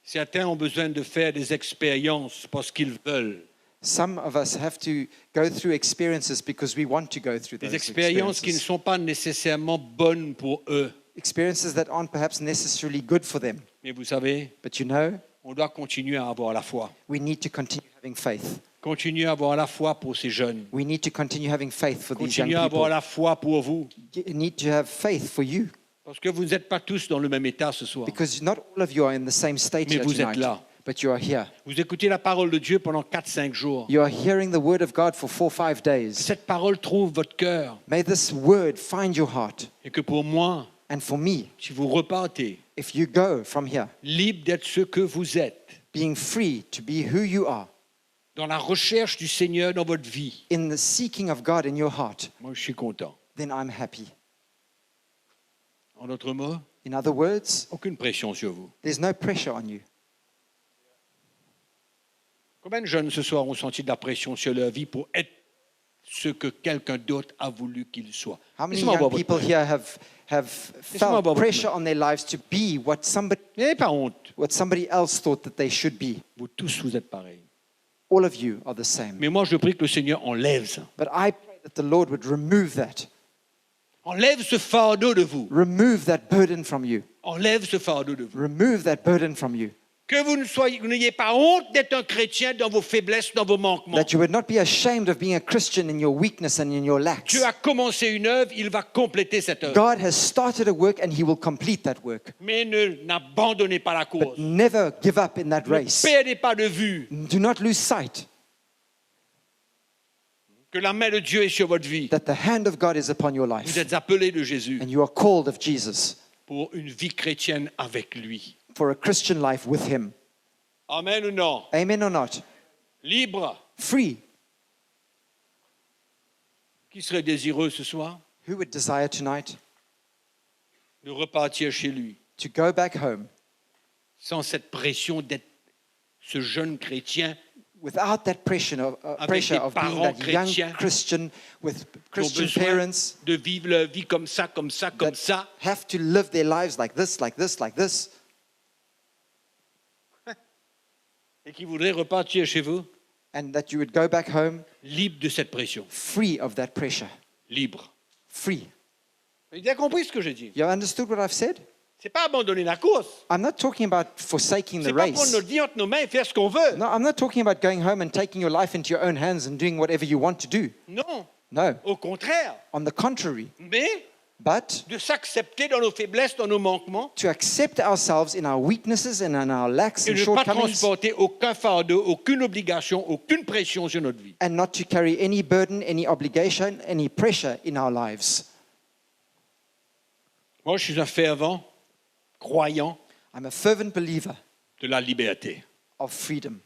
Certains ont besoin de faire des expériences parce qu'ils veulent. Some of us have to go through experiences because we want to go through Des those expériences qui ne experiences. sont pas nécessairement bonnes pour eux. Experiences that aren't perhaps necessarily good for them. Mais vous savez, But you know, on doit continuer à avoir la foi. we need to continue having faith. Continuer à avoir la foi pour ces jeunes. We need to continue having faith for these young Continuer à avoir people. la foi pour vous. You need to have faith for you Parce que vous n'êtes pas tous dans le même état ce soir. because not all of you are in the same state Mais here vous êtes tonight, là. but you are here. Vous écoutez la parole de Dieu pendant 4-5 jours. You are hearing the word of God for 4 or 5 days. Cette parole trouve votre cœur. May this word find your heart. Et que pour moi, And for me, si vous repartez, if you go from here, libre d'être ce que vous êtes, being free to be who you are, dans la recherche du Seigneur dans votre vie, in the seeking of God in your heart, moi je suis content. then I'm happy. En d'autres mots, In other words, aucune pression sur vous. there's no pressure on you. Combien de jeunes ce soir ont senti de la pression sur leur vie pour être ce que quelqu'un d'autre a voulu qu'ils soient? How many Laissez-moi voir young votre people main. here have Laissez-moi voir felt votre pressure on their lives to be N'ayez pas honte. what somebody else thought that they should be? Vous tous, vous êtes pareils. All of you are the same. Mais moi, je prie que le Seigneur enlève ça. But I pray that the Lord would remove that. Enlève ce fardeau de vous. Remove that burden from you. Enlève ce fardeau de vous. Remove that burden from you. Que vous n'ayez pas honte d'être un chrétien dans vos faiblesses, dans vos manquements. That you would not be ashamed of being a Christian in your weakness and in your lacks. Dieu a commencé une œuvre, il va compléter cette œuvre. God has started a work and He will complete that work. Mais n'abandonnez pas la But course. never give up in that Ne race. perdez pas de vue Do not lose sight que la main de Dieu est sur votre vie. that the hand of God is upon your Vous life êtes appelés de Jésus and you are called of Jesus pour une vie chrétienne avec lui. for a Christian life with Him. Amen ou non? Amen or not? Libre. Free. Qui serait désireux ce soir Who would desire tonight de repartir chez lui to go back home sans cette pression d'être ce jeune chrétien without that pressure Avec des of being parents that young chrétiens Christian with qui ont Christian besoin parents de vivre leur vie comme ça, comme ça, comme that ça? have to live their lives like this, like this, like this, Et qui voudraient repartir chez vous and that you would go back home libre de cette pression. free of that pressure. Libre. Free. Vous avez bien compris ce que j'ai dit? You understood what I've said? C'est pas abandonner la course. I'm not talking about forsaking C'est the pas prendre race. notre vie entre nos mains et faire ce qu'on veut. No, I'm not talking about going home and taking your life into your own hands and doing whatever you want to do. Non, No, au contraire. on the contrary. Mais But de s'accepter dans nos faiblesses, dans nos manquements, to accept ourselves in our weaknesses and in our lacks et and ne pas shortcomings, transporter aucun fardeau, aucune obligation, aucune pression sur notre vie. and not to carry any burden, any obligation, any pressure in our lives. Moi, je suis un fervent croyant I'm a fervent believer de la liberté. of freedom.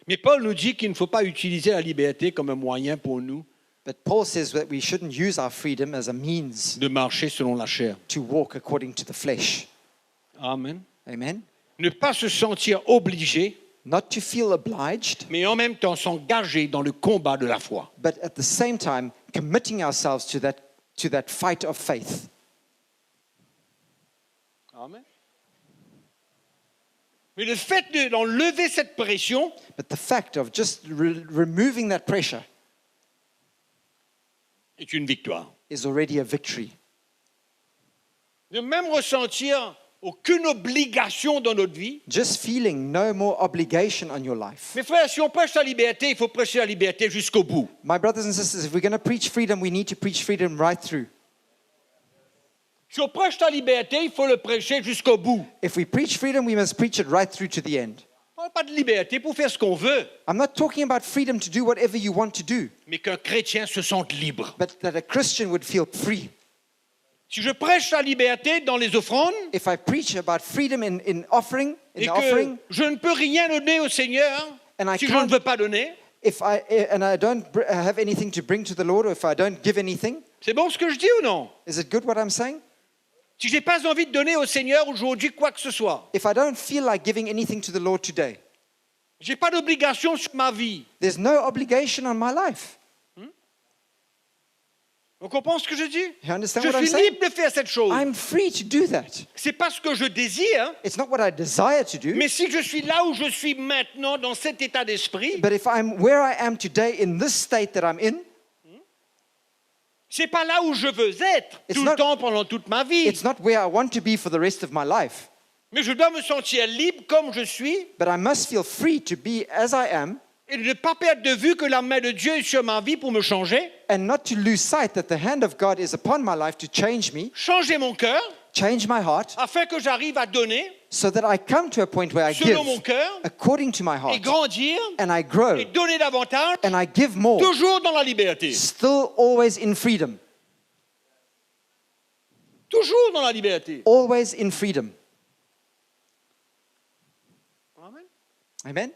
Mais Paul nous dit qu'il ne faut pas utiliser la liberté comme un moyen pour nous But Paul says that we shouldn't use our freedom as a means de marcher selon la chair. to walk according to the flesh. Amen. Amen. Ne pas se sentir obligé, Not to feel obliged, mais en même temps s'engager dans le combat de la foi. but at the same time committing ourselves to that fight of faith. Amen. Mais le fait d'enlever cette pression, But the fact of just removing that pressure est une victoire. is already a victory. De même ressentir aucune obligation dans notre vie. Just feeling no more obligation on your life. Mes frères, si on prêche la liberté, il faut prêcher la liberté jusqu'au bout. My brothers and sisters, if we're going to preach freedom, we need to preach freedom right through. Si on prêche la liberté, il faut le prêcher jusqu'au bout. If we preach freedom, we must preach it right through to the end. On n'a pas de liberté pour faire ce qu'on veut, I'm not talking about freedom to do whatever you want to do, mais qu'un chrétien se sente libre. but that a Christian would feel free. Si je prêche la liberté dans les offrandes If I preach about freedom in offering, et in que offering, je ne peux rien donner au Seigneur And I si je ne can't- veux pas donner, and I don't have anything to bring to the Lord, or if I don't give anything, c'est bon ce que je dis ou non? is it good what I'm saying? Si je n'ai pas envie de donner au Seigneur aujourd'hui quoi que ce soit, If I don't feel like giving anything to the Lord today, je n'ai pas d'obligation sur ma vie. there's no obligation on my life. On comprend ce que je dis? You understand Je what I'm suis saying? libre de faire cette chose. I'm free to do that. C'est pas ce que je désire, It's not what I desire to do, mais si je suis là où je suis maintenant, dans cet état d'esprit, but if I'm where I am today in this state that I'm in, c'est pas là où je veux être It's tout not- le temps pendant toute ma vie. it's not where I want to be for the rest of my life. Mais je dois me sentir libre comme je suis But I must feel free to be as I am et de ne pas perdre de vue que la main de Dieu est sur ma vie pour me changer, and not to lose sight that the hand of God is upon my life to change me, changer mon cœur, change my heart, afin que j'arrive à donner so that I come to a point where I give selon mon cœur according to my et heart grandir and I grow et donner davantage, and I give more, toujours dans la liberté. still always in freedom, Toujours dans la liberté. always in freedom. Amen. Amen?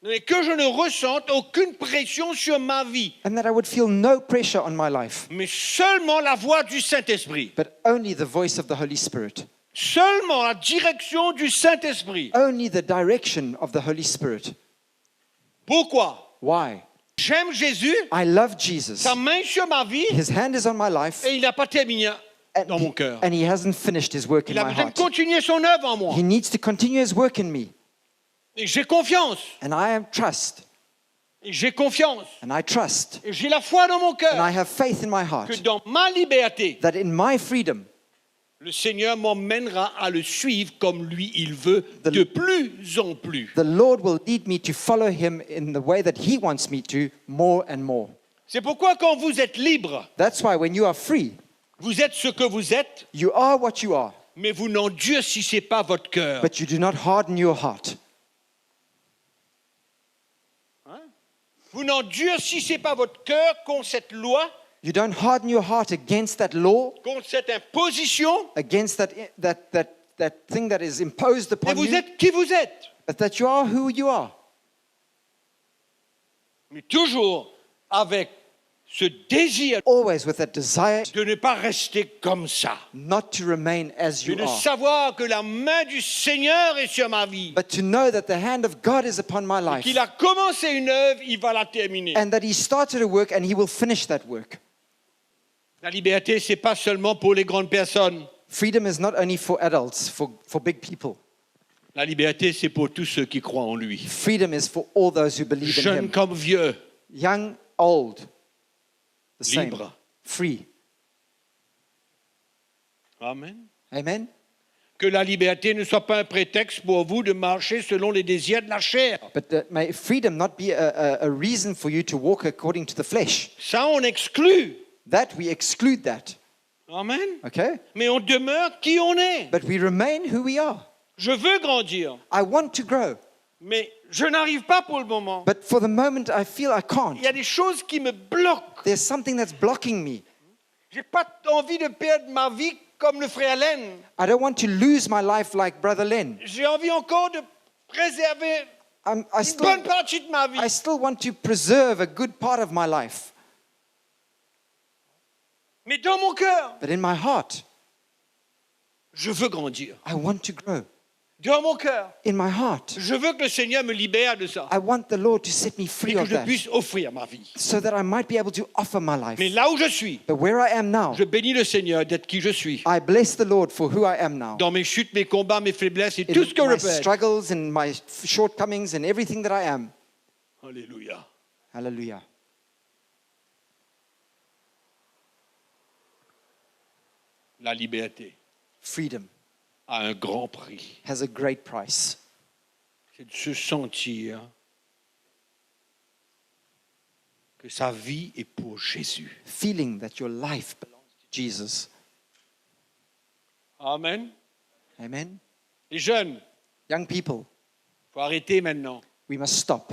Mais que je ne ressente aucune pression sur ma vie, And that I would feel no pressure on my life, mais seulement la voix du Saint-Esprit. but only the voice of the Holy Spirit, Seulement la direction du Saint-Esprit. only the direction of the Holy Spirit. Pourquoi? Why? J'aime Jésus, I love Jesus. sa main sur ma vie, His hand is on my life, et il n'a pas terminé dans mon cœur. and he hasn't finished his work in Il a my besoin de heart. continuer son œuvre en moi. He needs to continue his work in me. Et j'ai confiance. And I have trust. Et j'ai confiance. And I trust. Et j'ai la foi dans mon And I cœur have faith in my heart que dans ma liberté, that in my freedom, le Seigneur m'emmènera à le suivre comme lui il veut The- de plus en plus. the Lord will lead me to follow him in the way that he wants me to more and more. C'est pourquoi quand vous êtes libre, That's why when you are free, vous êtes ce que vous êtes, you are what you are, mais vous n'endurcissez pas votre cœur. but you do not harden your heart. Vous n'endurcissez pas votre cœur contre cette loi, You don't harden your heart against that law, contre cette imposition, against that thing that is imposed mais upon vous you, êtes qui vous êtes. but that you are who you are. Mais toujours avec ce désir Always with that desire de ne pas rester comme ça, not to remain as mais you de are, savoir que la main du Seigneur est sur ma vie, but to know that the hand of God is upon my life, qu'il a commencé une œuvre, il va la terminer. and that he started a work and he will finish that work. La liberté, c'est pas seulement pour les grandes personnes. Freedom is not only for adults, for big people. La liberté, c'est pour tous ceux qui croient en lui. Freedom is for all those who believe in Jeunes him. comme vieux, Young, old, the same. Libre. Free. amen. Amen? Que la liberté ne soit pas un prétexte pour vous de marcher selon les désirs de la chair. But may freedom not be a reason for you to walk according to the flesh. Ça, on exclut. That we exclude that. Amen. Okay? Mais on demeure qui on est. But we remain who we are. Je veux grandir, I want to grow. mais je n'arrive pas pour le moment. But for the moment, I feel I Il can't. y a des choses qui me bloquent. There's something that's blocking me. J'ai pas envie de perdre ma vie comme le frère Len. I don't want to lose my life like Brother Len. J'ai envie encore de préserver I une bonne partie de ma vie. still want to preserve a good part of my life. Mais dans mon cœur, But in my heart, je veux grandir. I want to grow. Dans mon cœur, In my heart, je veux que le Seigneur me libère de ça. I want the Lord to set me Et free que of je that, puisse offrir ma vie. so that I might be able to offer my life. Mais là où je suis, But where I am now, je bénis le Seigneur d'être qui je suis. I bless the Lord for who I am now. Dans mes chutes, mes combats, mes faiblesses et In tout ce que my je peux être. struggles and my shortcomings and everything that I am. Alléluia. Hallelujah. La liberté Freedom a un grand prix. has a great price. C'est de se sentir que sa vie est pour Jésus. Feeling that your life belongs to Jesus. Amen. Amen. Les jeunes, Young people, il faut arrêter maintenant. we must stop.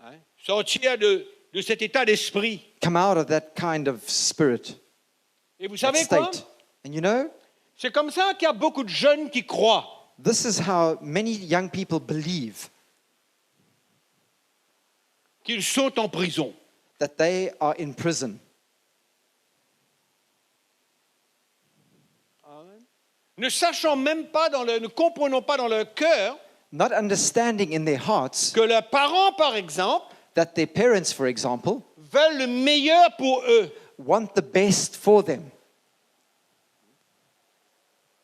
Hein? Sortir de cet état d'esprit. Come out of that kind of spirit, Et vous that savez quoi? state. And you know, C'est comme ça qu'il y a beaucoup de jeunes qui croient this is how many young people believe qu'ils sont en prison. that they are in prison. Ne sachant même pas, ne comprenant pas dans leur cœur Not understanding in their hearts que leurs parents, par exemple, that their parents, for example, veulent le meilleur pour eux, want the best for them.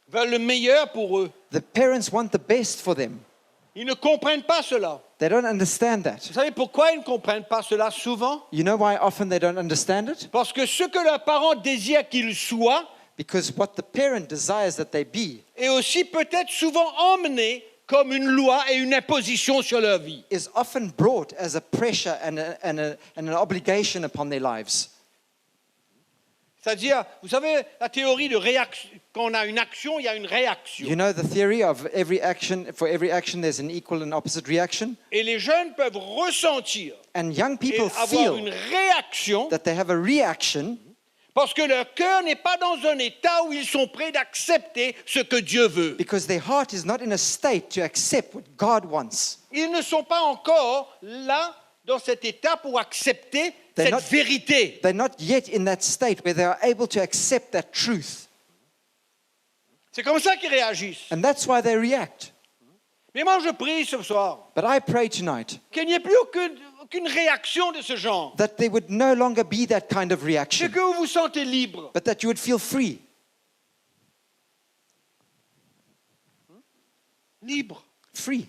veulent le meilleur pour eux. The parents want the best for them. Ils ne comprennent pas cela. They don't understand that. Vous savez pourquoi ils ne comprennent pas cela souvent? You know why often they don't understand it? Parce que ce que leurs parents désirent qu'ils soient Because what the parent desires that they be est aussi peut-être souvent emmené comme une loi et une imposition sur leur vie. is often brought as a pressure and an obligation upon their lives. C'est-à-dire, vous savez, la théorie de réaction, quand on a une action, il y a une réaction. You know the theory of every action, for every action there's an equal and opposite reaction? Et les jeunes peuvent ressentir And young et people avoir une feel réaction that they have a reaction parce que leur cœur n'est pas dans un état où ils sont prêts d'accepter ce que Dieu veut. because their heart is not in a state to accept what God wants. Ils ne sont pas encore là, dans cet état, pour accepter They're cette not- vérité. They're not yet in that state where they are able to accept that truth. C'est comme ça qu'ils réagissent. And that's why they react. Mais moi, je prie ce soir But I pray tonight qu'il n'y ait plus aucune réaction de ce genre. that there would no longer be that kind of C'est reaction, que vous vous sentez libre. but that you would feel free. Libre. Free.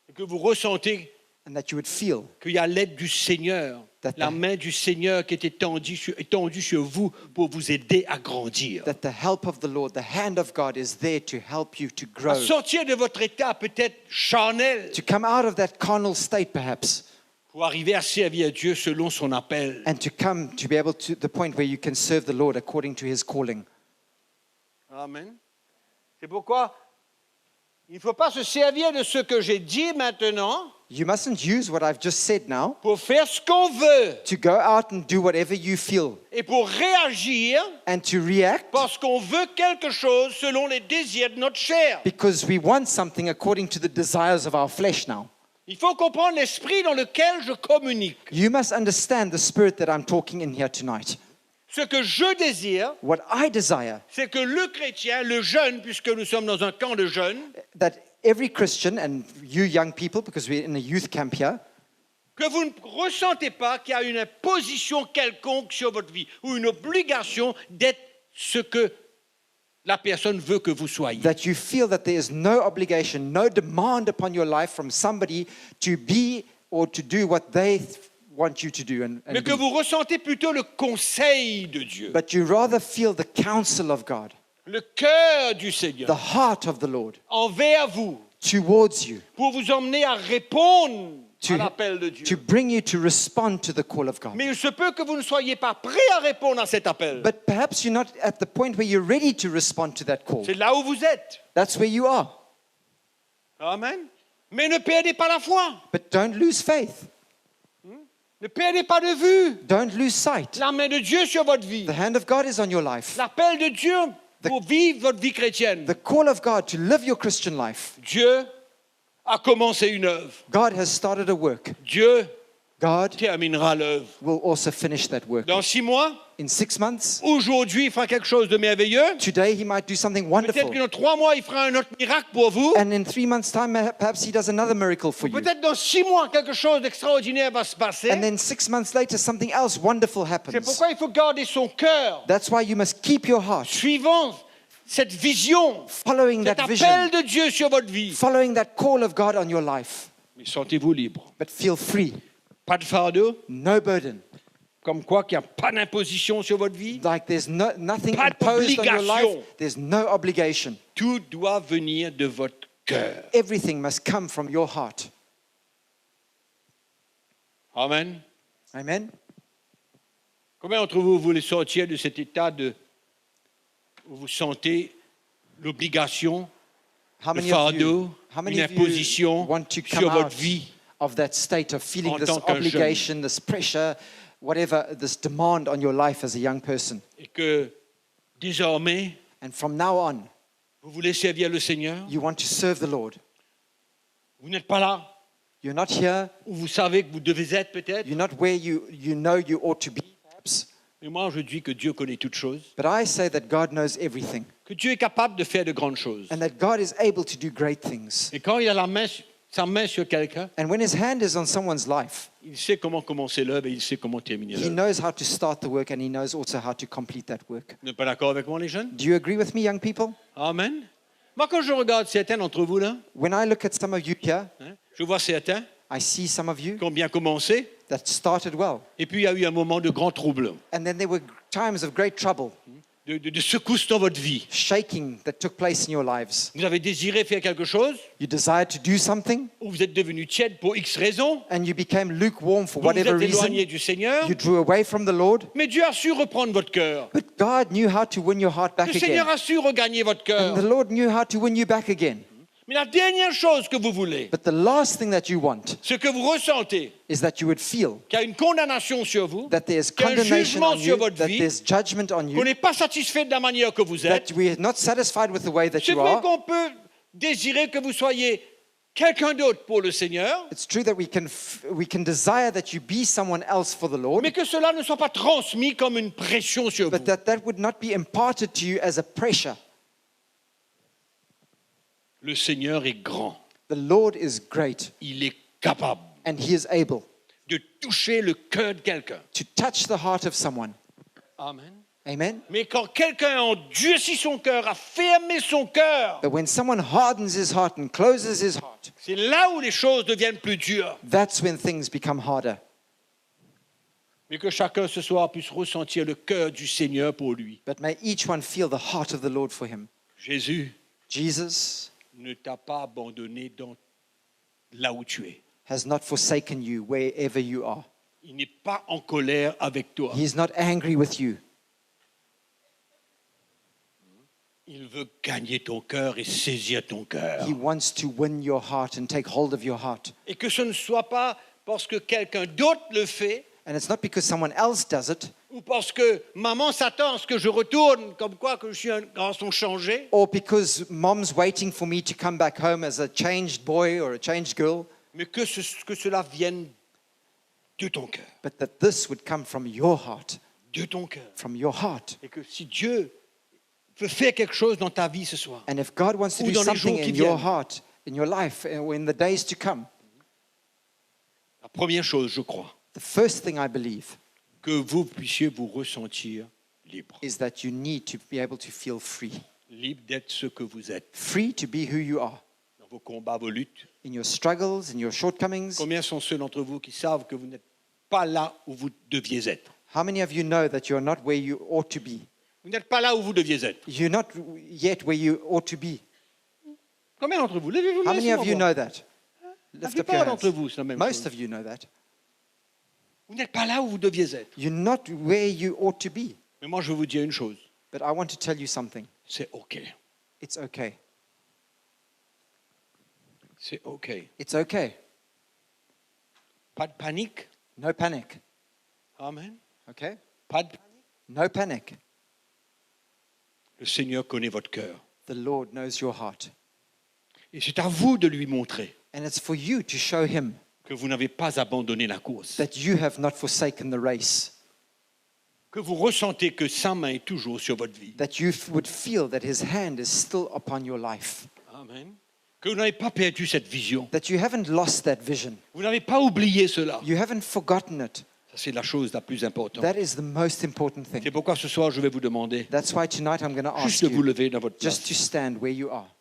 Et que vous ressentez And that you would feel qu'il y a l'aide du Seigneur, That la the- main du Seigneur qui est étendue sur vous pour vous aider à grandir. that the help of the Lord, the hand of God is there to help you to À grow, sortir de votre état peut-être charnel to come out of that carnal state perhaps, pour arriver à servir Dieu selon son appel. and to come to be able to the point where you can serve the Lord according to his calling. Amen. C'est pourquoi il ne faut pas se servir de ce que j'ai dit maintenant You mustn't use what I've just said now pour faire ce qu'on veut to go out and do whatever you feel et pour réagir and to react parce qu'on veut quelque chose selon les désirs de notre chair. because we want something according to the desires of our flesh now. Il faut comprendre l'esprit dans lequel je communique. You must understand the spirit that I'm talking in here tonight. Ce que je désire, What I desire, c'est que le chrétien, le jeune, puisque nous sommes dans un camp de jeunes, that every Christian, and you young people, because we're in a youth camp here, que vous ne ressentez pas qu'il y a une imposition quelconque sur votre vie ou une obligation d'être ce que la personne veut que vous soyez. that you feel that there is no obligation, no demand upon your life from somebody to be or to do what they want you to do. Mais que vous ressentez plutôt le conseil de Dieu, But you rather feel the counsel of God, le cœur du Seigneur the heart of the Lord envers vous towards you, pour vous emmener à répondre to, à l'appel de to Dieu. bring you to respond to the call of God. Mais il se peut que vous ne soyez pas prêt à répondre à cet appel. But perhaps you're not at the point where you're ready to respond to that call. C'est là où vous êtes. That's where you are. Amen. Mais ne perdez pas la foi. But don't lose faith. Ne perdez pas de vue Don't lose sight. la main de Dieu sur votre vie. The hand of God is on your life. L'appel de Dieu pour vivre votre vie chrétienne. The call of God to live your Christian life. Dieu a commencé une œuvre. God has started a work. Dieu God terminera l'œuvre. will also finish that work. Dans 6 mois, In 6 months, aujourd'hui, il fera quelque chose de merveilleux. today he might do something Peut-être wonderful. que dans 3 mois, il fera un autre miracle pour vous. And in 3 months' time, perhaps he does another miracle for you. Peut-être dans 6 mois, quelque chose d'extraordinaire va se passer. And then 6 months later, something else wonderful C'est happens. pourquoi il faut garder son cœur That's why you must keep your heart suivant cette vision, following cet that appel vision, de Dieu sur votre vie. following that call of God on your life. Mais sentez-vous libre. But feel free, Pas de fardeau, no burden. comme quoi qu'il n'y a pas d'imposition sur votre vie. Like there's nothing Pas imposed on your life. d'obligation. There's no obligation. Tout doit venir de votre cœur. Everything must come from your heart. Amen. Amen. Combien d'entre vous voulez sortir de cet état où vous sentez l'obligation, How le many of fardeau, you, how une many of you imposition want to sur come votre out vie of that state of feeling en this tant qu'un obligation, this pressure, whatever, this demand on your life as a young person? et que désormais, And from now on, vous voulez servir le Seigneur? you want to serve the Lord. Vous n'êtes pas là You're not here. où vous savez que vous devez être peut-être. You're not where you know you ought to be, perhaps. Mais moi, je dis que Dieu connaît toutes choses, But I say that God knows everything que Dieu est capable de faire de grandes choses. and that God is able to do great things. Et quand il a sa main sur quelqu'un, And when his hand is on someone's life, il sait comment commencer l'œuvre et il sait comment terminer he l'œuvre. knows how to start the work and he knows also how to complete that work. Vous n'êtes pas d'accord avec moi, les jeunes? Do you agree with me, young people? Amen. Moi, quand je regarde certains d'entre vous, là, When I look at some of you here, hein, je vois certains I see some of you qui ont bien commencé, that started well. et puis il y a eu un moment de grand trouble, And then there were times of great trouble, de secousse dans votre vie. shaking that took place in your lives. Vous avez désiré faire quelque chose, You desired to do something ou vous êtes devenu tiède pour X raisons, and you became lukewarm for vous vous whatever êtes éloigné reason. du Seigneur, You drew away from the Lord. mais Dieu a su reprendre votre cœur. But God knew how to win your heart back Le Seigneur again. a su regagner votre And the cœur. Lord knew how to win you back again. Mais la dernière chose que vous voulez, But the last thing that you want ce que vous ressentez, is that you would feel qu'il y a une condamnation sur vous, that there's qu'il y a un condemnation jugement on sur you, votre that vie, there's judgment on qu'on you, n'est pas satisfait de la manière que vous êtes. that we are not satisfied with the way that C'est you vrai are. qu'on peut désirer que vous soyez quelqu'un d'autre pour le Seigneur, It's true that we can desire that you be someone else for the Lord, mais que cela ne soit pas transmis comme une pression sur vous. but that would not be imparted to you as a pressure. Le Seigneur est grand. The Lord is great Il est capable and He is able de toucher le cœur de quelqu'un. to touch the heart of someone. Amen. Amen. Mais quand quelqu'un a endurci son cœur, a fermé son cœur, But when someone hardens his heart and closes his heart, c'est là où les choses deviennent plus dures. that's when things become harder. Mais que chacun ce soir puisse ressentir le cœur du Seigneur pour lui. But may each one feel the heart of the Lord for him. Jésus Jesus ne t'a pas abandonné là où tu es. has not forsaken you wherever you are. Il n'est pas en colère avec toi. He's not angry with you. Il veut gagner ton cœur et saisir ton cœur. He wants to win your heart and take hold of your heart. Et que ce ne soit pas parce que quelqu'un d'autre le fait, And it's not because someone else does it, ou parce que maman s'attend à ce que je retourne, comme quoi que je suis un garçon changé, or because mom's waiting for me to come back home as a changed boy or a changed girl, mais que cela vienne de ton cœur. but that this would come from your heart, De ton cœur. from your heart. Et que si Dieu veut faire quelque chose dans ta vie ce soir, And if God wants to Ou do dans les something jours qui in your viennent. heart, in your life, or in the days to come, la première chose, je crois, the first thing I believe que vous puissiez vous ressentir libre. is that you need to be able to feel free. Libre d'être ce que vous êtes. Free to be who you are. Dans vos combats, vos luttes. In your struggles, in your shortcomings. Combien sont ceux d'entre vous qui savent que vous n'êtes pas là où vous deviez être? How many of you know that you're not where you ought to be? Vous n'êtes pas là où vous deviez être. You're not yet where you ought to be. Combien d'entre vous? Levez-vous, How many laissez-moi of you voir. know that? La Lift up your plupart d'entre hands. vous, c'est la même Most chose. of you know that. Vous n'êtes pas là où vous deviez être. You're not where you ought to be. Mais moi, je vais vous dire une chose. But I want to tell you something. C'est OK. It's okay. C'est OK. It's okay. Pas de panique. No panic. Amen. Okay? Pas de panique. No panic. Le Seigneur connaît votre cœur. The Lord knows your heart. Et c'est à vous de lui montrer And it's for you to show Him que vous n'avez pas abandonné la course, that you have not forsaken the race, que vous ressentez que sa main est toujours sur votre vie. that you would feel that his hand is still upon your life, Amen. Que vous n'avez pas perdu cette vision. that you haven't lost that vision, Vous n'avez pas oublié cela. you haven't forgotten it. Ça, c'est la chose la plus importante. That is the most important C'est thing. pourquoi ce soir, je vais vous demander That's why tonight I'm going to juste ask de vous you lever dans votre just place. to stand where you are.